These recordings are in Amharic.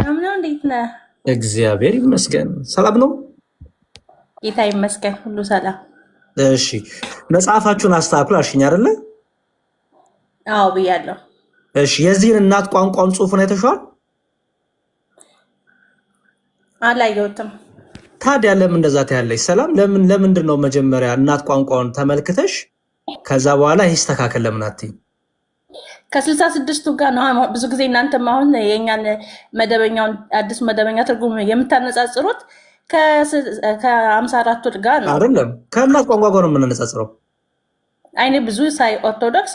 ሰላም ነው። እንዴት ነህ? እግዚአብሔር ይመስገን ሰላም ነው። ጌታ ይመስገን፣ ሁሉ ሰላም። እሺ መጽሐፋችሁን አስተካክሉ አልሽኝ አይደለ? አዎ ብያለሁ። እሺ የዚህን እናት ቋንቋውን ጽሑፉን አይተሽዋል? አላየሁትም። ታዲያ ለምን እንደዛ ታያለሽ? ሰላም ለምንድን ነው መጀመሪያ እናት ቋንቋውን ተመልክተሽ ከዛ በኋላ ይስተካከል ለምን አትይም? ከ66ቱ ጋር ነው ብዙ ጊዜ እናንተም አሁን የኛን መደበኛውን አዲስ መደበኛ ትርጉም የምታነጻጽሩት ከ54ቱ ጋር ነው አይደለም? ከእናት ቋንቋ ጋር ነው የምናነጻጽረው። አይኔ ብዙ ሳይ ኦርቶዶክስ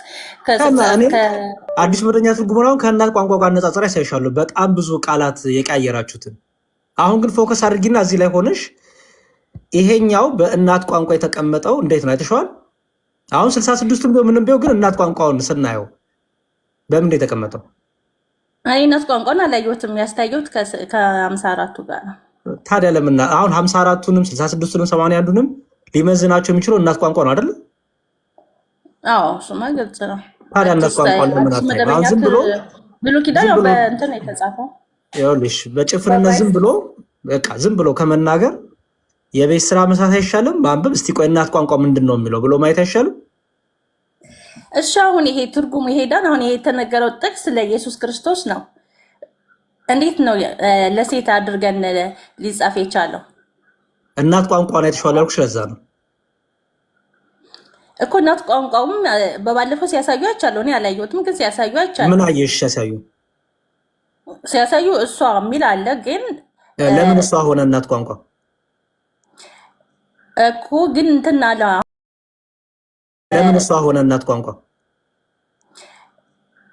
አዲስ መደበኛ ትርጉም ነው ከእናት ቋንቋ ጋር አነጻጽራ ያሳይሻለሁ። በጣም ብዙ ቃላት የቀያየራችሁትን። አሁን ግን ፎከስ አድርጊና እዚህ ላይ ሆነሽ ይሄኛው በእናት ቋንቋ የተቀመጠው እንዴት ነው አይተሽዋል? አሁን 66ቱም ምንም ቢሆን ግን እናት ቋንቋውን ስናየው በምን ነው የተቀመጠው? እኔ እናት ቋንቋን አላየሁትም። ያስታየሁት ከ54ቱ ጋር ነው። ታዲያ ለምን አሁን 54ቱንም 66ቱንም 81ዱንም ሊመዝናቸው የሚችለው እናት ቋንቋ ነው አይደል? አዎ እሱማ ግልጽ ነው። ታዲያ እናት ቋንቋ ለምን አታይም? አሁን ዝም ብሎ ብሉይ ኪዳን ያው በእንትን የተጻፈው ይኸውልሽ፣ በጭፍንነት ዝም ብሎ ከመናገር የቤት ስራ መስራት አይሻልም? ማንበብ እስቲ ቆይ እናት ቋንቋ ምንድን ነው የሚለው ብሎ ማየት አይሻልም? እሺ አሁን ይሄ ትርጉም ይሄዳል። አሁን ይሄ የተነገረው ጥቅስ ለኢየሱስ ክርስቶስ ነው። እንዴት ነው ለሴት አድርገን ሊጻፍ የቻለው? እናት ቋንቋ ነው የተሻለ ያልኩሽ ለዛ ነው እኮ። እናት ቋንቋውም በባለፈው ሲያሳዩ አይቻለሁ። እኔ አላየሁትም፣ ግን ሲያሳዩ አይቻለሁ። ምን አየሽ? ሲያሳዩ እሷ የሚል አለ። ግን ለምን እሷ ሆነ እናት ቋንቋ እኮ? ግን እንትን አለ። ለምን እሷ ሆነ እናት ቋንቋ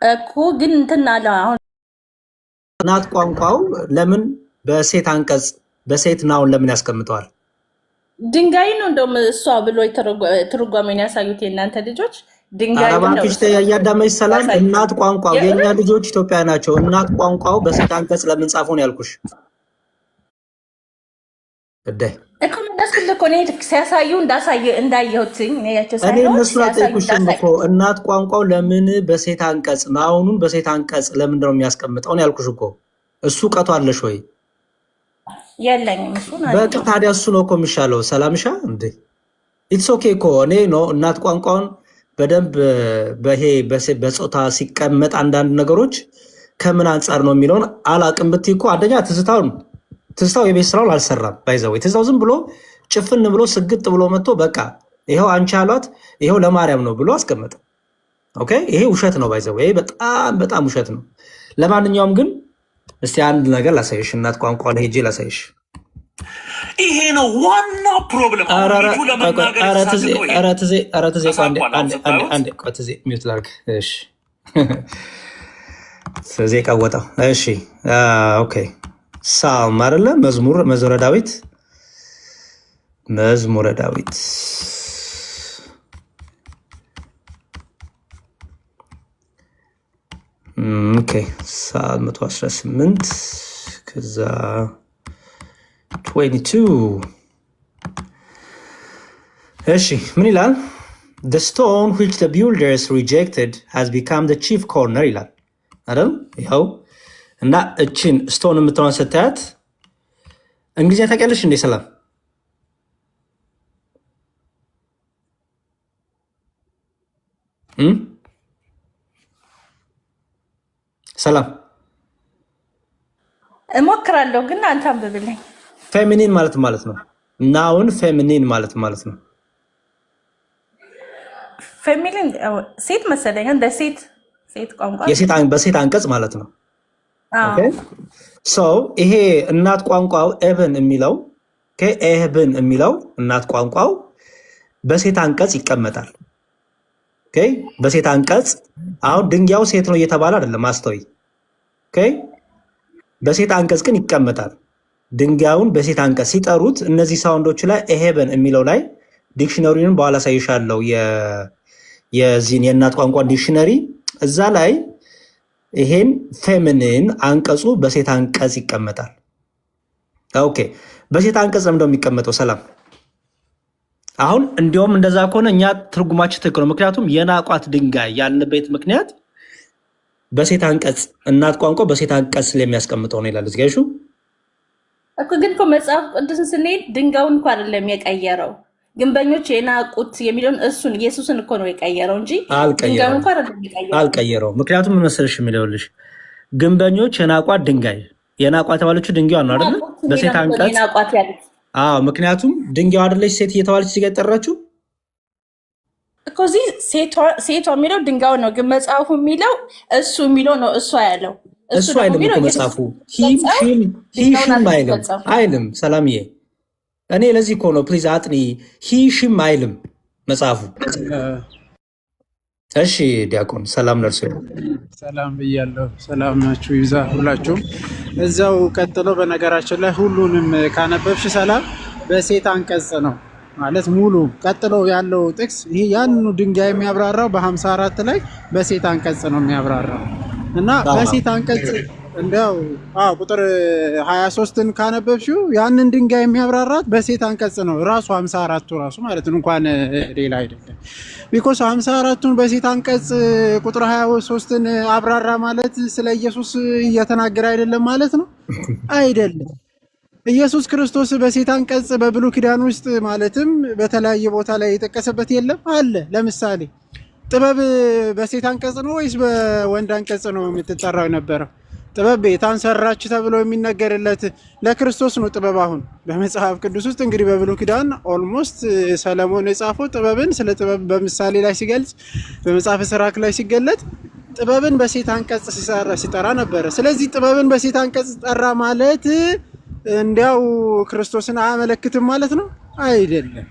እኮ? ግን እንትን አለ። አሁን እናት ቋንቋው ለምን በሴት አንቀጽ በሴት ናውን ለምን ያስቀምጠዋል? ድንጋይ ነው እንደውም እሷ ብሎ ትርጓሜን ያሳዩት የእናንተ ልጆች። ድንጋይ ነው። አረባክሽ ያዳመች ሰላም። እናት ቋንቋው የኛ ልጆች ኢትዮጵያ ናቸው። እናት ቋንቋው በሴት አንቀጽ ለምን ጻፈው ነው ያልኩሽ። እዴ እኮ እንደስኩል እኮ ነው ሲያሳዩ እንዳየሁትኝ እኔ እነሱ አጠይቁሽም እኮ እናት ቋንቋው ለምን በሴት አንቀጽ ናውኑን በሴት አንቀጽ ለምንድን ነው የሚያስቀምጠው ነው ያልኩሽ እኮ። እሱ ቀቷ አለሽ ወይ? የለኝም። እሱ ነው በቃ ታዲያ እሱ ነው እኮ የሚሻለው። ሰላምሻ እንዴ ኢትስ ኦኬ እኮ እኔ ነው እናት ቋንቋውን በደንብ በጾታ ሲቀመጥ አንዳንድ ነገሮች ከምን አንጻር ነው የሚለውን አላቅም ብትይ እኮ አንደኛ ትዝታው የቤት ስራውን አልሰራም። ባይዘው ትዝታው ዝም ብሎ ጭፍን ብሎ ስግጥ ብሎ መጥቶ በቃ ይሄው አንቺ አሏት ይሄው ለማርያም ነው ብሎ አስቀመጠ። ኦኬ ይሄ ውሸት ነው። ባይዘው ይሄ በጣም ውሸት ነው። ለማንኛውም ግን እስቲ አንድ ነገር ላሳይሽ። እናት ቋንቋ ላይ ሄጄ ላሳይሽ። ይሄ ነው ዋና ፕሮብለም። ሚውት ላድርግ። እሺ ትዜ ቀወጠው። እሺ ኦኬ ሳም አይደለ? መዝሙረ ዳዊት ኦኬ ሳም 118 ከዛ 22 እሺ ምን ይላል? The stone which the builders rejected has become the chief corner ይላል አይደል? ይኸው እና እችን ስቶን የምትሆን ስታያት እንግሊዝኛ ታውቂያለሽ እንዴ? ሰላም ሰላም እሞክራለሁ፣ ግን አንተ አንብብልኝ። ፌሚኒን ማለት ነው። ናውን ፌሚኒን ማለት ነው። ፌሚኒን ሴት መሰለኝ፣ እንደ ሴት ቋንቋ በሴት አንቀጽ ማለት ነው። ይሄ እናት ቋንቋው ኤብን የሚለው እናት ቋንቋው በሴት አንቀጽ ይቀመጣል። በሴት አንቀጽ አሁን ድንጋዩ ሴት ነው እየተባለ አይደለም። አስተውይ። በሴት አንቀጽ ግን ይቀመጣል። ድንጋዩን በሴት አንቀጽ ሲጠሩት እነዚህ ሳውንዶች ላይ ኤሄበን የሚለው ላይ ዲክሽነሪውን በኋላ ሳይሻለው የዚህን የእናት ቋንቋ ዲክሽነሪ እዛ ላይ ይሄን ፌሚኒን አንቀጹ በሴት አንቀጽ ይቀመጣል። ኦኬ በሴት አንቀጽ ለምንድነው የሚቀመጠው? ሰላም አሁን እንዲያውም እንደዛ ከሆነ እኛ ትርጉማችን ትክክል ነው። ምክንያቱም የናቋት ድንጋይ ያልንበት ምክንያት በሴት አንቀጽ እናት ቋንቋ በሴት አንቀጽ ስለሚያስቀምጠው ነው ይላል። እዚህ እኮ ግን እኮ መጽሐፍ ቅዱስን ስንሄድ ድንጋዩን እኮ አይደለም የቀየረው። ግንበኞች የናቁት የሚለውን እሱን ኢየሱስን እኮ ነው የቀየረው እንጂ ድንጋዩን እኮ አይደለም የቀየረው። አልቀየረውም። ምክንያቱም ምን መሰለሽ የሚለውልሽ ግንበኞች የናቋት ድንጋይ የናቋት የተባለችው ድንጋዩ ነው አይደለ? በሴት አንቀጽ የናቋት ያሉት። አዎ፣ ምክንያቱም ድንጋዩ አይደለች ሴት እየተባለች እዚህ ጋር የጠራችው እኮ እዚህ ሴቷ የሚለው ድንጋዩ ነው፣ ግን መጽሐፉ የሚለው እሱ የሚለው ነው እሷ ያለው እሱ አይልም እኮ መጽሐፉ አይልም። ሰላምዬ እኔ ለዚህ እኮ ነው ፕሊዝ አጥኒ። ሂሽም አይልም መጽሐፉ። እሺ ዲያቆን ሰላም ነርሱ። ሰላም ብያለሁ። ሰላም ናችሁ ይብዛ ሁላችሁም። እዛው ቀጥሎ በነገራችን ላይ ሁሉንም ካነበብሽ ሰላም በሴት አንቀጽ ነው ማለት ሙሉ ቀጥሎ ያለው ጥቅስ ይሄ ያንኑ ድንጋይ የሚያብራራው በ54 ላይ በሴት አንቀጽ ነው የሚያብራራው እና በሴት አንቀጽ እንደው ቁጥር 23ን ካነበብሽው ያንን ድንጋይ የሚያብራራት በሴት አንቀጽ ነው ራሱ 54ቱ ራሱ ማለት ነው፣ እንኳን ሌላ አይደለም። ቢኮዝ 54ቱን በሴት አንቀጽ ቁጥር 23ን አብራራ ማለት ስለ ኢየሱስ እየተናገረ አይደለም ማለት ነው። አይደለም። ኢየሱስ ክርስቶስ በሴት አንቀጽ በብሉይ ኪዳን ውስጥ ማለትም በተለያየ ቦታ ላይ የጠቀሰበት የለም አለ። ለምሳሌ ጥበብ በሴት አንቀጽ ነው ወይስ በወንድ አንቀጽ ነው የምትጠራው የነበረው? ጥበብ ቤቷን ሰራች ተብሎ የሚነገርለት ለክርስቶስ ነው። ጥበብ አሁን በመጽሐፍ ቅዱስ ውስጥ እንግዲህ በብሉይ ኪዳን ኦልሞስት ሰለሞን የጻፈው ጥበብን ስለ ጥበብ በምሳሌ ላይ ሲገልጽ በመጽሐፈ ሲራክ ላይ ሲገለጥ ጥበብን በሴት አንቀጽ ሲጠራ ነበረ። ስለዚህ ጥበብን በሴት አንቀጽ ጠራ ማለት እንዲያው ክርስቶስን አያመለክትም ማለት ነው? አይደለም።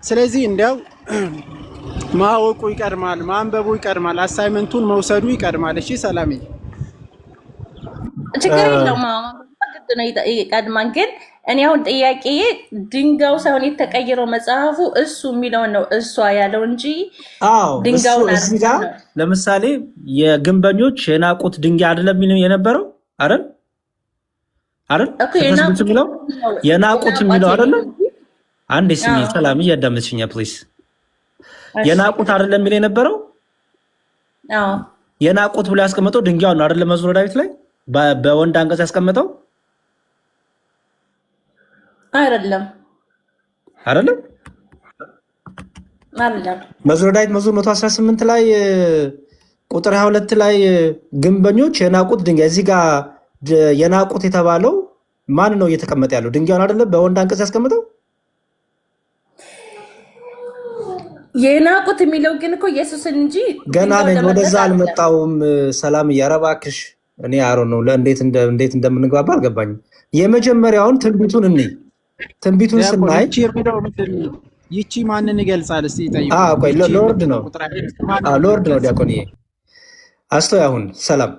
ስለዚህ እንዲያው ማወቁ ይቀድማል፣ ማንበቡ ይቀድማል፣ አሳይመንቱን መውሰዱ ይቀድማል። እሺ ሰላምዬ ችግር የለውም። ግድ ነው ይቀድማል። ግን እኔ አሁን ጥያቄ ድንጋዩ ሳይሆን የተቀየረው መጽሐፉ እሱ የሚለውን ነው እሷ ያለው እንጂ ድንጋዩን እዚህ ጋር ለምሳሌ የግንበኞች የናቁት ድንጋይ አይደለም የነበረው አይደል? የሚለው የናቁት የሚለው አይደለም። አንዴ ስሚ ሰላም እያዳመጥሽኛ ፕሊዝ። የናቁት አይደለም የሚለው የነበረው የናቁት ብሎ ያስቀመጠው ድንጋዩን ነው አይደለም? መዝሙረ ዳዊት ላይ በወንድ አንቀጽ ያስቀመጠው አይደለም። መዝሙረ ዳዊት መዝሙር 118 ላይ ቁጥር 22 ላይ ግንበኞች የናቁት ድንጋይ፣ እዚህ ጋር የናቁት የተባለው ማን ነው እየተቀመጠ ያለው? ድንጋዩን አይደለም በወንድ አንቀጽ ያስቀመጠው። የናቁት የሚለው ግን እኮ ኢየሱስን እንጂ ገና ነኝ፣ ወደዛ አልመጣሁም። ሰላም እያረባክሽ እኔ አሮ ነው እንዴት እንደምንግባባ አልገባኝም። የመጀመሪያውን ትንቢቱን እንይ። ትንቢቱን ስናይ ይቺ ማንን ይገልጻል? እስቲ ጠይቁ። ቆይ ሎርድ ነው ዲያቆንዬ አስተው። አሁን ሰላም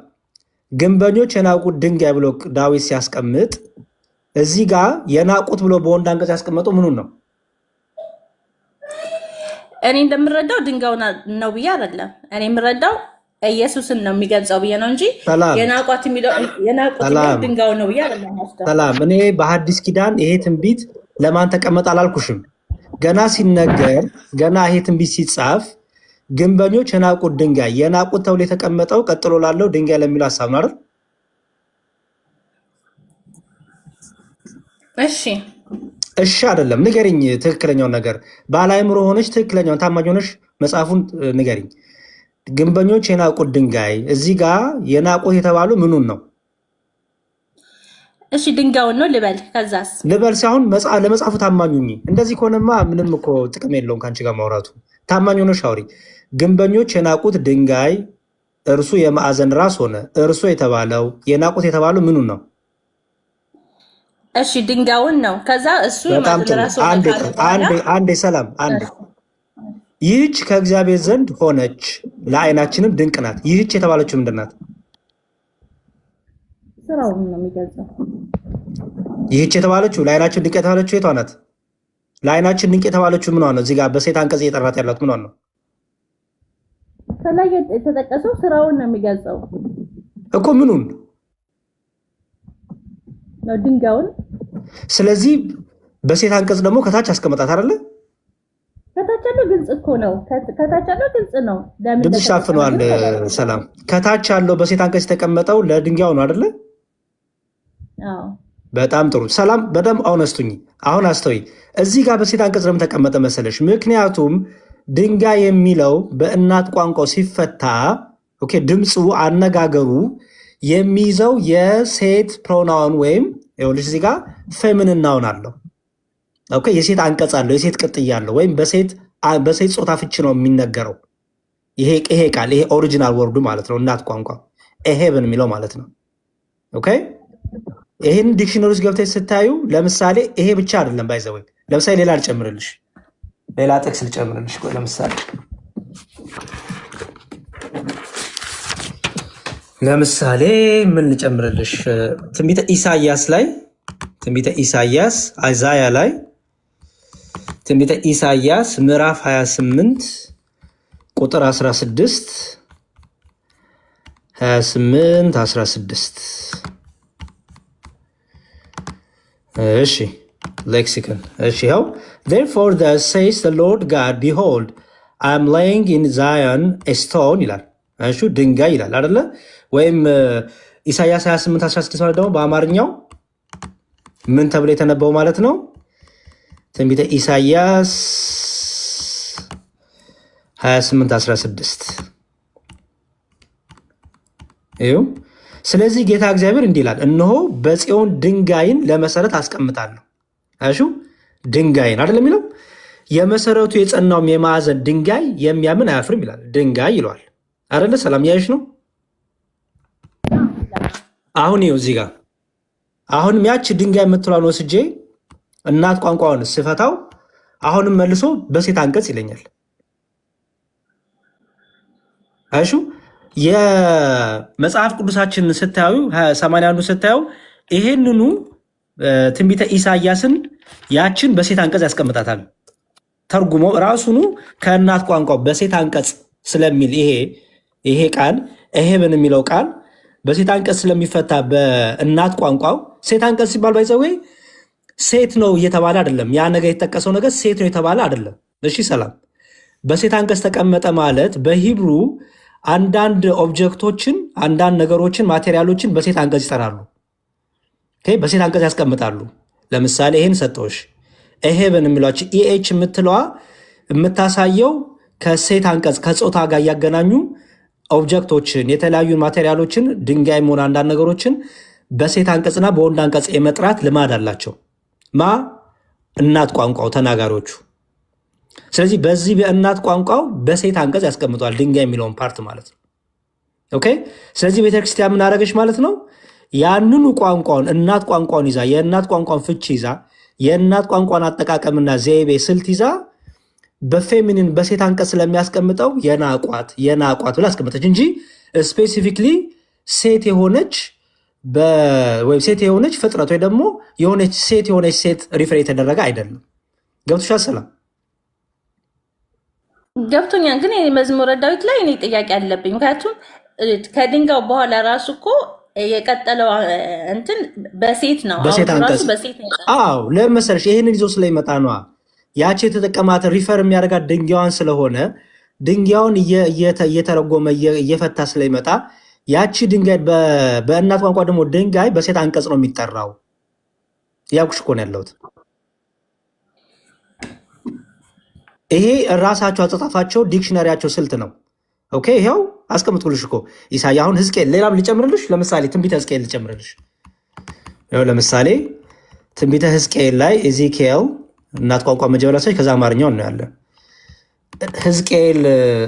ግንበኞች የናቁት ድንጋይ ብሎ ዳዊት ሲያስቀምጥ እዚህ ጋር የናቁት ብሎ በወንድ አንቀጽ ያስቀመጠው ምኑን ነው? እኔ እንደምረዳው ድንጋዩን ነው ብዬ አይደለም። እኔ የምረዳው ኢየሱስን ነው የሚገልጸው ብዬ ነው እንጂ የናቁት የሚለው ድንጋዩን ነው ብዬ አይደለም። ሰላም እኔ በሐዲስ ኪዳን ይሄ ትንቢት ለማን ተቀመጠ አላልኩሽም። ገና ሲነገር ገና ይሄ ትንቢት ሲጻፍ ግንበኞች የናቁት ድንጋይ የናቁት ተብሎ የተቀመጠው ቀጥሎ ላለው ድንጋይ ለሚለው ሐሳብ ነው አይደል? እሺ አይደለም። ንገሪኝ ትክክለኛውን ነገር። ባለአእምሮ ሆነሽ ትክክለኛውን ታማኝ ሆነሽ መጽሐፉን ንገሪኝ። ግንበኞች የናቁት ድንጋይ እዚህ ጋር የናቁት የተባሉ ምኑን ነው? እሺ ድንጋዩን ነው ልበል? ከዛስ ልበል ሳይሆን ለመጽሐፉ ታማኝ ሁኚ። እንደዚህ ከሆነማ ምንም እኮ ጥቅም የለውም ከአንቺ ጋር ማውራቱ። ታማኝ ሆነሽ አውሪ። ግንበኞች የናቁት ድንጋይ እርሱ የማዕዘን ራስ ሆነ። እርሱ የተባለው የናቁት የተባለው ምኑን ነው? እሺ ድንጋዩን ነው። ከዛ እሱ የማዕዘን ራስ ሆነ። አንዴ ሰላም አንዴ። ይህች ከእግዚአብሔር ዘንድ ሆነች ለዓይናችንም ድንቅ ናት። ይህች የተባለችው ምንድን ናት? ስራውን ነው የሚገልጸው። ይህች የተባለችው ለዓይናችን ድንቅ የተባለችው የቷ ናት? ለዓይናችን ድንቅ የተባለችው ምኗ ነው? እዚህ ጋር በሴት አንቀጽ እየጠራት ያላት ምኗ ነው? ከላይ የተጠቀሰው ስራውን ነው የሚገልጸው እኮ ምኑን ነው? ድንጋዩን። ስለዚህ በሴት አንቀጽ ደግሞ ከታች አስቀመጣት አይደለ? ከታች ያለው ግልጽ እኮ ነው። ከታች ያለው ግልጽ ነው። ለምን ድምፅሽ ታፍኗል። ሰላም ከታች ያለው በሴት አንቀጽ የተቀመጠው ለድንጋዩ ነው አይደለ? አዎ በጣም ጥሩ ሰላም። በደንብ አውነስቱኝ። አሁን አስተውይ። እዚህ ጋር በሴት አንቀጽ ለምን ተቀመጠ መሰለሽ? ምክንያቱም ድንጋይ የሚለው በእናት ቋንቋው ሲፈታ ኦኬ፣ ድምፁ አነጋገሩ የሚይዘው የሴት ፕሮናውን ወይም ይኸውልሽ እዚህ ጋር ፌሚኒን ናውን አለው። ኦኬ፣ የሴት አንቀጽ አለው፣ የሴት ቅጥያ አለው፣ ወይም በሴት ጾታ ፍቺ ነው የሚነገረው። ይሄ ቃል ይሄ ኦሪጂናል ወርዱ ማለት ነው፣ እናት ቋንቋ ኤሄብን የሚለው ማለት ነው። ኦኬ፣ ይህን ዲክሽነሪ ውስጥ ገብተሽ ስታዩ ለምሳሌ ይሄ ብቻ አይደለም ባይዘወይ። ለምሳሌ ሌላ ልጨምርልሽ፣ ሌላ ጥቅስ ልጨምርልሽ። ቆይ ለምሳሌ ምን ልጨምርልሽ? ትንቢተ ኢሳያስ ላይ ትንቢተ ኢሳያስ አይዛያ ላይ ትንቢተ ኢሳያስ ምዕራፍ 28 ቁጥር 16 16 እሺ ሌክሲከን እሺ ያው therefore thus says the Lord God behold I am laying in Zion a stone ይላል። እሺ ድንጋይ ይላል አይደለ? ወይም ኢሳያስ 28 16 ማለት ደግሞ በአማርኛው ምን ተብሎ የተነበው ማለት ነው? ትንቢተ ኢሳያስ 28 16 ይኸው። ስለዚህ ጌታ እግዚአብሔር እንዲህ ይላል፣ እነሆ በጽዮን ድንጋይን ለመሰረት አስቀምጣለሁ። አሹ ድንጋይን አይደለም የሚለው የመሰረቱ የጸናውም የማዕዘን ድንጋይ የሚያምን አያፍርም ይላል። ድንጋይ ይለዋል አይደለ? ሰላም ያይሽ ነው። አሁን ይኸው እዚህ ጋር አሁንም ያቺ ድንጋይ የምትሏን ወስጄ እናት ቋንቋውን ስፈታው አሁንም መልሶ በሴት አንቀጽ ይለኛል። አይሹ የመጽሐፍ ቅዱሳችን ስታዩ 81 ስታዩ ይሄንኑ ትንቢተ ኢሳያስን ያችን በሴት አንቀጽ ያስቀምጣታል። ተርጉሞ ራሱኑ ከእናት ቋንቋው በሴት አንቀጽ ስለሚል ይሄ ቃል ኤሄብን የሚለው ቃል በሴት አንቀጽ ስለሚፈታ በእናት ቋንቋው ሴት አንቀጽ ሲባል ባይዘዌ ሴት ነው እየተባለ አይደለም። ያ ነገር የተጠቀሰው ነገር ሴት ነው የተባለ አይደለም። እሺ ሰላም። በሴት አንቀጽ ተቀመጠ ማለት በሂብሩ አንዳንድ ኦብጀክቶችን፣ አንዳንድ ነገሮችን፣ ማቴሪያሎችን በሴት አንቀጽ ይጠራሉ። በሴት አንቀጽ ያስቀምጣሉ። ለምሳሌ ይሄን ሰጠውሽ ኤሄብን የሚሏቸው ኢኤች የምትለዋ የምታሳየው ከሴት አንቀጽ ከጾታ ጋር እያገናኙ ኦብጀክቶችን፣ የተለያዩ ማቴሪያሎችን፣ ድንጋይም ሆነ አንዳንድ ነገሮችን በሴት አንቀጽና በወንድ አንቀጽ የመጥራት ልማድ አላቸው። እናት ቋንቋው ተናጋሪዎቹ። ስለዚህ በዚህ በእናት ቋንቋው በሴት አንቀጽ ያስቀምጧል ድንጋይ የሚለውን ፓርት ማለት ነው። ኦኬ። ስለዚህ ቤተክርስቲያን ምን አደረገች ማለት ነው? ያንኑ ቋንቋውን እናት ቋንቋውን ይዛ የእናት ቋንቋን ፍቺ ይዛ የእናት ቋንቋን አጠቃቀምና ዘይቤ ስልት ይዛ በፌሚኒን በሴት አንቀጽ ስለሚያስቀምጠው የናቋት ብላ አስቀምጠች እንጂ ስፔሲፊክሊ ሴት የሆነች ወይም ሴት የሆነች ፍጥረት ወይ ደግሞ የሆነች ሴት ሪፈር የተደረገ አይደለም። ገብቶሻል? ሰላም ገብቶኛል። ግን መዝሙረ ዳዊት ላይ እኔ ጥያቄ አለብኝ። ምክንያቱም ከድንጋው በኋላ ራሱ እኮ የቀጠለው እንትን በሴት ነው። በሴት አንቀጽ አዎ፣ ለምን መሰለሽ? ይሄንን ይዞ ስለሚመጣ ነዋ። ያቺ የተጠቀማት ሪፈር የሚያደርጋት ድንጋዩን ስለሆነ ድንጋዩን እየተረጎመ እየፈታ ስለሚመጣ ያቺ ድንጋይ በእናት ቋንቋ ደግሞ ድንጋይ በሴት አንቀጽ ነው የሚጠራው። ያውቅሽ እኮ ነው ያለሁት። ይሄ ራሳቸው አጻጻፋቸው ዲክሽነሪያቸው ስልት ነው። ኦኬ፣ ይሄው አስቀምጥኩልሽ እኮ ኢሳያ። አሁን ሕዝቅኤል ሌላም ልጨምርልሽ። ለምሳሌ ትንቢተ ሕዝቅኤል ልጨምርልሽ። ይኸው ለምሳሌ ትንቢተ ሕዝቅኤል ላይ ኤዚኪኤል እናት ቋንቋ መጀመሪያ ሰች ከዛ አማርኛው ነው ያለ። ሕዝቅኤል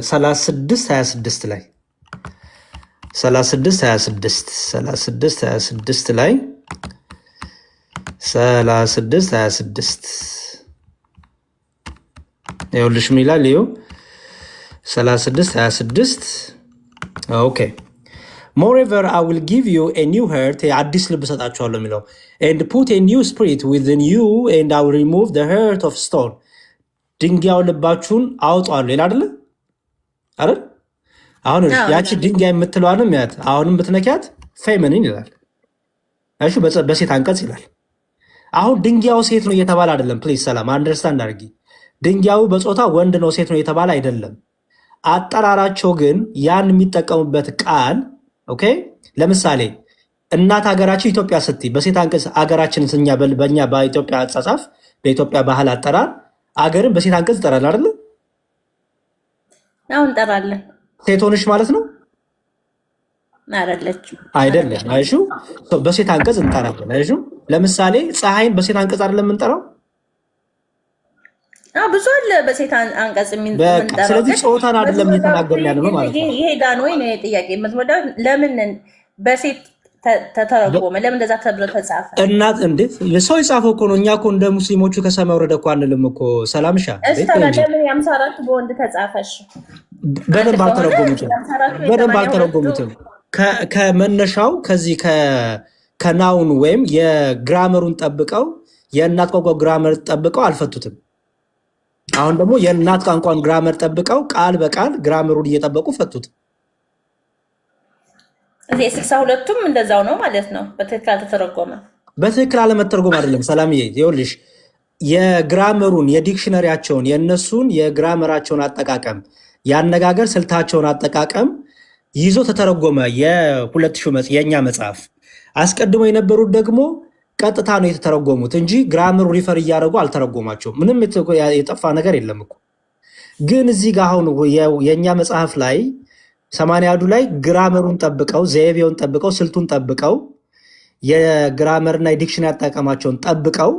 36:26 ላይ 36:26 ላይ 36:26 ይኸውልሽ ምን ይላል? ይኸው 36:26 ኦኬ moreover I will give you a new heart አዲስ ልብ ሰጣችኋለሁ የሚለው and put a new spirit within you and I will remove the heart of stone ድንጋዩን ልባችሁን አውጣለሁ ይላል አይደል? አሁን ያቺ ድንጋይ የምትለዋንም ያት አሁንም ብትነኪያት ፌሚኒን ይላል። እሺ በሴት አንቀጽ ይላል። አሁን ድንጋዩ ሴት ነው እየተባለ አይደለም። ፕሊዝ ሰላም አንደርስታንድ አድርጊ። ድንጋዩ በጾታ ወንድ ነው ሴት ነው የተባለ አይደለም። አጠራራቸው ግን ያን የሚጠቀሙበት ቃል ኦኬ። ለምሳሌ እናት ሀገራችን ኢትዮጵያ ስትይ በሴት አንቀጽ ሀገራችን ስኛ በእኛ በኢትዮጵያ አጻጻፍ በኢትዮጵያ ባህል አጠራር አገርን በሴት አንቀጽ ይጠራል አይደል? አሁን እንጠራለን። ሴት ሆነሽ ማለት ነው አይደለም? አይሹ በሴት አንቀጽ እንጠራለን። አይሹ ለምሳሌ ፀሐይን በሴት አንቀጽ አይደለም የምንጠራው? ብዙ አለ በሴት አንቀጽ የምንጠራው። ስለዚህ ጾታን አይደለም እየተናገርን ያለ ነው ማለት ነው። ይሄዳን ወይ ነው ጥያቄ። ለምን በሴት ተተረጎመ? ለምን እንደዛ ተብሎ ተጻፈ? እናት እንዴት ሰው የጻፈው እኮ ነው። እኛ እኮ እንደ ሙስሊሞቹ ከሰማይ ወረደ እኮ አንልም እኮ። ሰላምሻ ለምን የ54 በወንድ ተጻፈሽ? በደንብ አልተረጎሙትም። ከመነሻው ከዚህ ከናውን ወይም የግራመሩን ጠብቀው የእናት ቋንቋ ግራመር ጠብቀው አልፈቱትም። አሁን ደግሞ የእናት ቋንቋን ግራመር ጠብቀው ቃል በቃል ግራመሩን እየጠበቁ ፈቱት። እዚህ 62ቱም እንደዛው ነው ማለት ነው። በትክክል አልተተረጎመ። በትክክል አለመተርጎም አይደለም ሰላምዬ፣ ይኸውልሽ የግራመሩን የዲክሽነሪያቸውን የእነሱን የግራመራቸውን አጠቃቀም የአነጋገር ስልታቸውን አጠቃቀም ይዞ ተተረጎመ። የ2000 የእኛ መጽሐፍ አስቀድሞ የነበሩት ደግሞ ቀጥታ ነው የተተረጎሙት እንጂ ግራመሩ ሪፈር እያደረጉ አልተረጎማቸውም። ምንም የጠፋ ነገር የለም እኮ። ግን እዚህ ጋር አሁን የእኛ መጽሐፍ ላይ 80ዱ ላይ ግራመሩን ጠብቀው ዘይቤውን ጠብቀው ስልቱን ጠብቀው የግራመርና የዲክሽነሪ አጠቃቀማቸውን ጠብቀው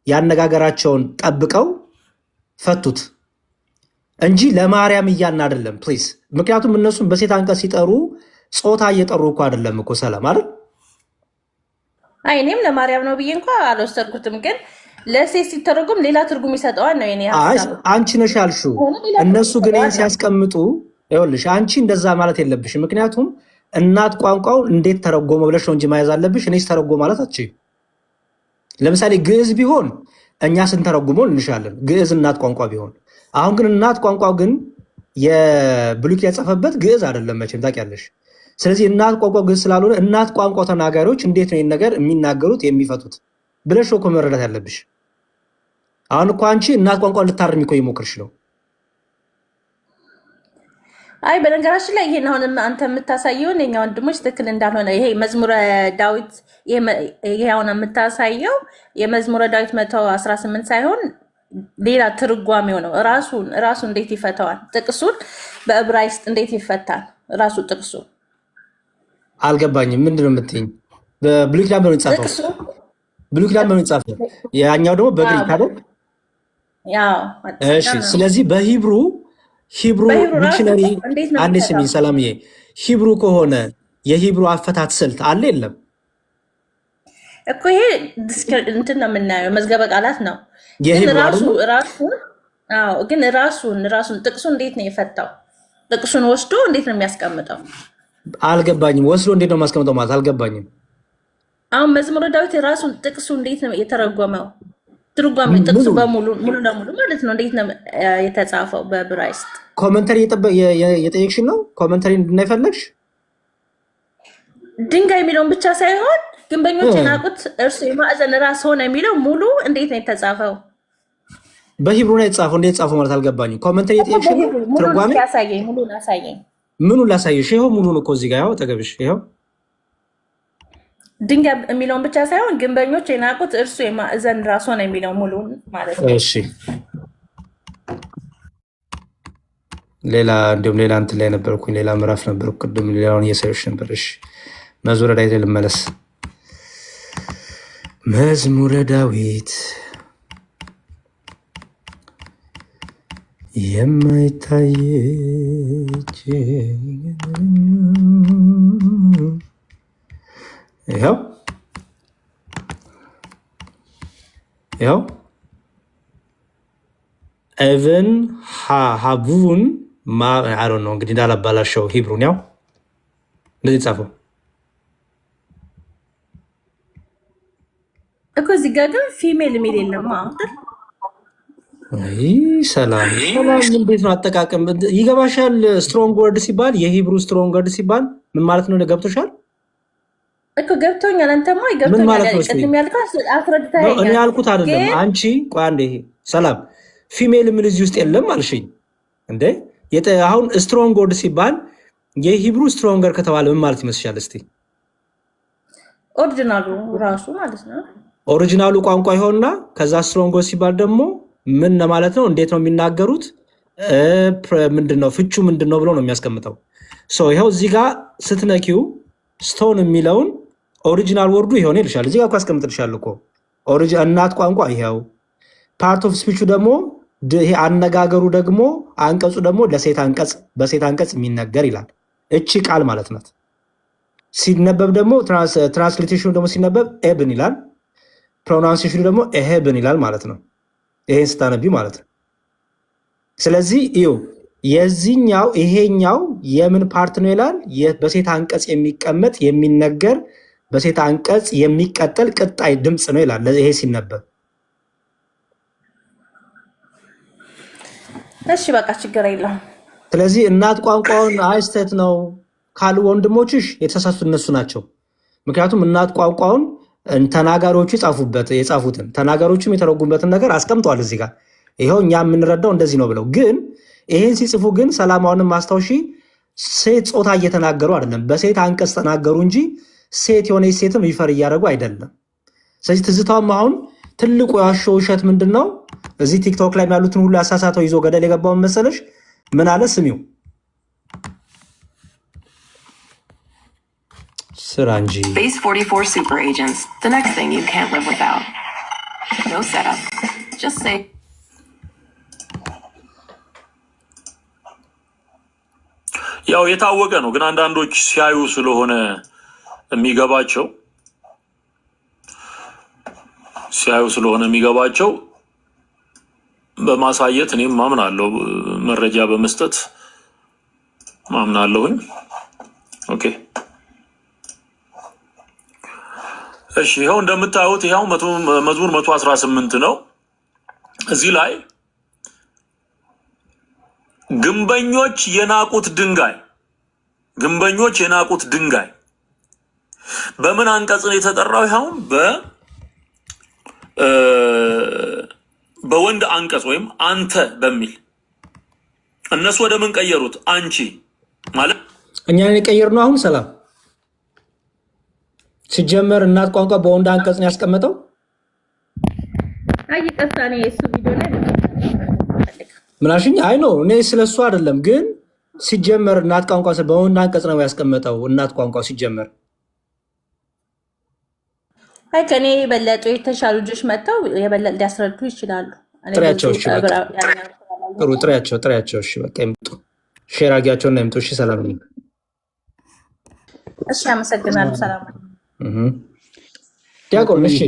ያነጋገራቸውን ጠብቀው ፈቱት እንጂ ለማርያም እያልን አይደለም ፕሊዝ። ምክንያቱም እነሱም በሴት አንቀጽ ሲጠሩ ጾታ እየጠሩ እኮ አይደለም እኮ ሰላም አይደል? እኔም ለማርያም ነው ብዬ እንኳ አልወሰድኩትም። ግን ለሴት ሲተረጎም ሌላ ትርጉም ይሰጠዋል ነው የኔ ሀሳብ። አንቺ ነሽ ያልሽው። እነሱ ግን ይህን ሲያስቀምጡ ይኸውልሽ አንቺ እንደዛ ማለት የለብሽ። ምክንያቱም እናት ቋንቋው እንዴት ተረጎመ ብለሽ ነው እንጂ ማያዝ አለብሽ። እኔ ተረጎመ ማለት አትችይም። ለምሳሌ ግዕዝ ቢሆን እኛ ስንተረጉመው እንሻለን፣ ግዕዝ እናት ቋንቋ ቢሆን። አሁን ግን እናት ቋንቋው ግን የብሉይ ያጸፈበት ግዕዝ አይደለም መቼም ታውቂያለሽ። ስለዚህ እናት ቋንቋ ግዕዝ ስላልሆነ እናት ቋንቋ ተናጋሪዎች እንዴት ነው ይህን ነገር የሚናገሩት የሚፈቱት ብለሽ እኮ መረዳት ያለብሽ። አሁን እኮ አንቺ እናት ቋንቋ ልታርሚ እኮ እየሞከርሽ ነው። በነገራችን ላይ ይሄን አሁን አንተ የምታሳየውን የኛ ወንድሞች ትክክል እንዳልሆነ ይሄ መዝሙረ ዳዊት ይሄ አሁን የምታሳየው የመዝሙረ ዳዊት 118 ሳይሆን ሌላ ትርጓሜው ነው። ራሱ እንዴት ይፈታዋል? ጥቅሱን በዕብራይስጥ እንዴት ይፈታል? ራሱ ጥቅሱ አልገባኝም። ምንድን ነው የምትይኝ? በብሉይ ኪዳን ነው የተጻፈው። ብሉይ ኪዳን ነው የተጻፈው። ያኛው ደግሞ በግሪክ አይደል? እሺ። ስለዚህ በሂብሩ ዲክሽነሪ አንዴ ስሚኝ ሰላምዬ፣ ሂብሩ ከሆነ የሂብሩ አፈታት ስልት አለ የለም እኮ። ይሄ እንትን ነው የምናየው መዝገበ ቃላት ነው። ግን ራሱን ጥቅሱ እንዴት ነው የፈታው? ጥቅሱን ወስዶ እንዴት ነው የሚያስቀምጠው? አልገባኝም። ወስዶ እንዴት ነው የሚያስቀምጠው ማለት አልገባኝም። አሁን መዝሙረ ዳዊት ራሱን ጥቅሱ እንዴት ነው የተረጎመው? ትርጓሜ ጥቅሱ ሙሉ ለሙሉ ማለት ነው እንዴት ነው የተጻፈው? በዕብራይስጥ ኮመንተሪ የጠየቅሽን ነው? ኮመንተሪ እንድናይፈለግሽ ድንጋይ የሚለውን ብቻ ሳይሆን ግንበኞች የናቁት እርሱ የማዕዘን ራስ ሆነ የሚለው ሙሉ እንዴት ነው የተጻፈው? በሂብሩ ነው የተጻፈው። እንዴት የተጻፈው ማለት አልገባኝም። ኮመንተሪ የጠየቅሽን ትርጓሜ ያሳየኝ፣ ሙሉን አሳየኝ። ምኑን ላሳየሽ? ይኸው ሙሉን እኮ እዚህ ጋር ያው ተገብሽ። ይኸው ድንጋይ የሚለውን ብቻ ሳይሆን ግንበኞች የናቁት እርሱ የማዕዘን ራስ ሆነ የሚለው ሙሉን ማለት ነው። እሺ እንዲሁም ሌላ እንትን ላይ ነበርኩኝ፣ ሌላ ምዕራፍ ነበርኩ ቅድም፣ ሌላውን እየሳዮች ነበር። እሺ መዝሙረ ዳዊት ልመለስ። መዝሙረ ዳዊት የማይታየች ይኸው ኤቨን ሀቡን አሮ ነው እንግዲህ እንዳላባላሸው ሂብሩን ያው እንደዚህ ጻፈው እኮ። እዚህ ጋር ግን ፊሜል የሚል የለም። ሰላም እንዴት ነው አጠቃቀም? ይገባሻል? ስትሮንግ ወርድ ሲባል የሂብሩ ስትሮንግ ወርድ ሲባል ምን ማለት ነው? ገብቶሻል እኮ? ገብቶኛል። አንተማ ይገብቶኛል። ቅድም ያልከው አስረድተኸኛል። እኔ ያልኩት አይደለም አንቺ። ቆይ አንዴ ሰላም ፊሜል ምን እዚህ ውስጥ የለም አልሽኝ እንዴ? አሁን ስትሮንግ ወርድ ሲባል የሂብሩ ስትሮንገር ከተባለ ምን ማለት ይመስልሻል? እስቲ ኦሪጂናሉ ራሱ ማለት ነው። ኦሪጂናሉ ቋንቋ ይሆንና ከዛ ስትሮንግ ወርድ ሲባል ደግሞ ምን ማለት ነው? እንዴት ነው የሚናገሩት? ምንድነው ፍቹ ምንድነው ብሎ ነው የሚያስቀምጠው። ይኸው እዚህ ጋር ስትነኪው ስቶን የሚለውን ኦሪጂናል ወርዱ ይሆን ይልሻል። እዚህ ጋር አስቀምጥልሻለሁ እኮ እናት ቋንቋ ይሄው። ፓርት ኦፍ ስፒቹ ደግሞ ይሄ አነጋገሩ ደግሞ አንቀጹ ደግሞ ለሴት አንቀጽ በሴት አንቀጽ የሚነገር ይላል። እቺ ቃል ማለት ናት። ሲነበብ ደግሞ ትራንስሌሽኑ ደግሞ ሲነበብ ኤብን ይላል። ፕሮናንሴሽኑ ደግሞ ኤሄብን ይላል ማለት ነው። ይሄን ስታነቢው ማለት ነው። ስለዚህ ይኸው የዚህኛው ይሄኛው የምን ፓርት ነው ይላል? በሴት አንቀጽ የሚቀመጥ የሚነገር በሴት አንቀጽ የሚቀጠል ቅጣይ ድምፅ ነው ይላል። ይሄ ሲነበብ እሺ በቃ ችግር የለውም። ስለዚህ እናት ቋንቋውን አይስተት ነው ካሉ ወንድሞችሽ የተሳሳቱት እነሱ ናቸው። ምክንያቱም እናት ቋንቋውን ተናጋሪዎቹ የጻፉትን ተናጋሪዎቹም የተረጉሙበትን ነገር አስቀምጠዋል እዚህ ጋር። ይኸው እኛ የምንረዳው እንደዚህ ነው ብለው ግን ይሄን ሲጽፉ ግን ሰላማውንም ማስታወሺ ሴት ጾታ እየተናገሩ አይደለም፣ በሴት አንቀጽ ተናገሩ እንጂ ሴት የሆነ ሴትም ይፈር እያደረጉ አይደለም። ስለዚህ ትዝታውም አሁን ትልቁ ያሸው ውሸት ምንድነው? እዚህ ቲክቶክ ላይ ያሉትን ሁሉ ያሳሳተው ይዞ ገደል የገባውን መሰለሽ ምን አለ ስሚው ስራ እንጂ Base 44 super agents. The next thing you can't live without. No setup. Just say ያው የታወቀ ነው ግን አንዳንዶች ሲያዩ ስለሆነ የሚገባቸው በማሳየት እኔም ማምናለሁ መረጃ በመስጠት ማምናለሁኝ። ኦኬ እሺ ይሄው እንደምታዩት ይሄው መዝሙር 118 ነው። እዚህ ላይ ግንበኞች የናቁት ድንጋይ በምን አንቀጽ ነው የተጠራው? ይሄው በወንድ አንቀጽ ወይም አንተ በሚል እነሱ ወደ ምን ቀየሩት? አንቺ ማለት እኛን የቀየርነው አሁን ሰላም ሲጀመር እናት ቋንቋ በወንድ አንቀጽ ነው ያስቀመጠው። አይ ቀጣኔ እሱ ቪዲዮ ላይ ምናሽኝ አይ ነው እኔ ስለሱ አይደለም ግን ሲጀመር እናት ቋንቋ በወንድ አንቀጽ ነው ያስቀመጠው። እናት ቋንቋ ሲጀመር አይ ከኔ የበለጡ የተሻሉ ልጆች መጥተው የበለጠ ሊያስረዱ ይችላሉ። ጥሪያቸው እሺ በቃ ጥሩ ጥሪያቸው እሺ በቃ ይምጡ። ሼር አድርጊያቸውና ይምጡ። እሺ ሰላም ነኝ። እሺ አመሰግናለሁ። ሰላም ዲያቆን እሺ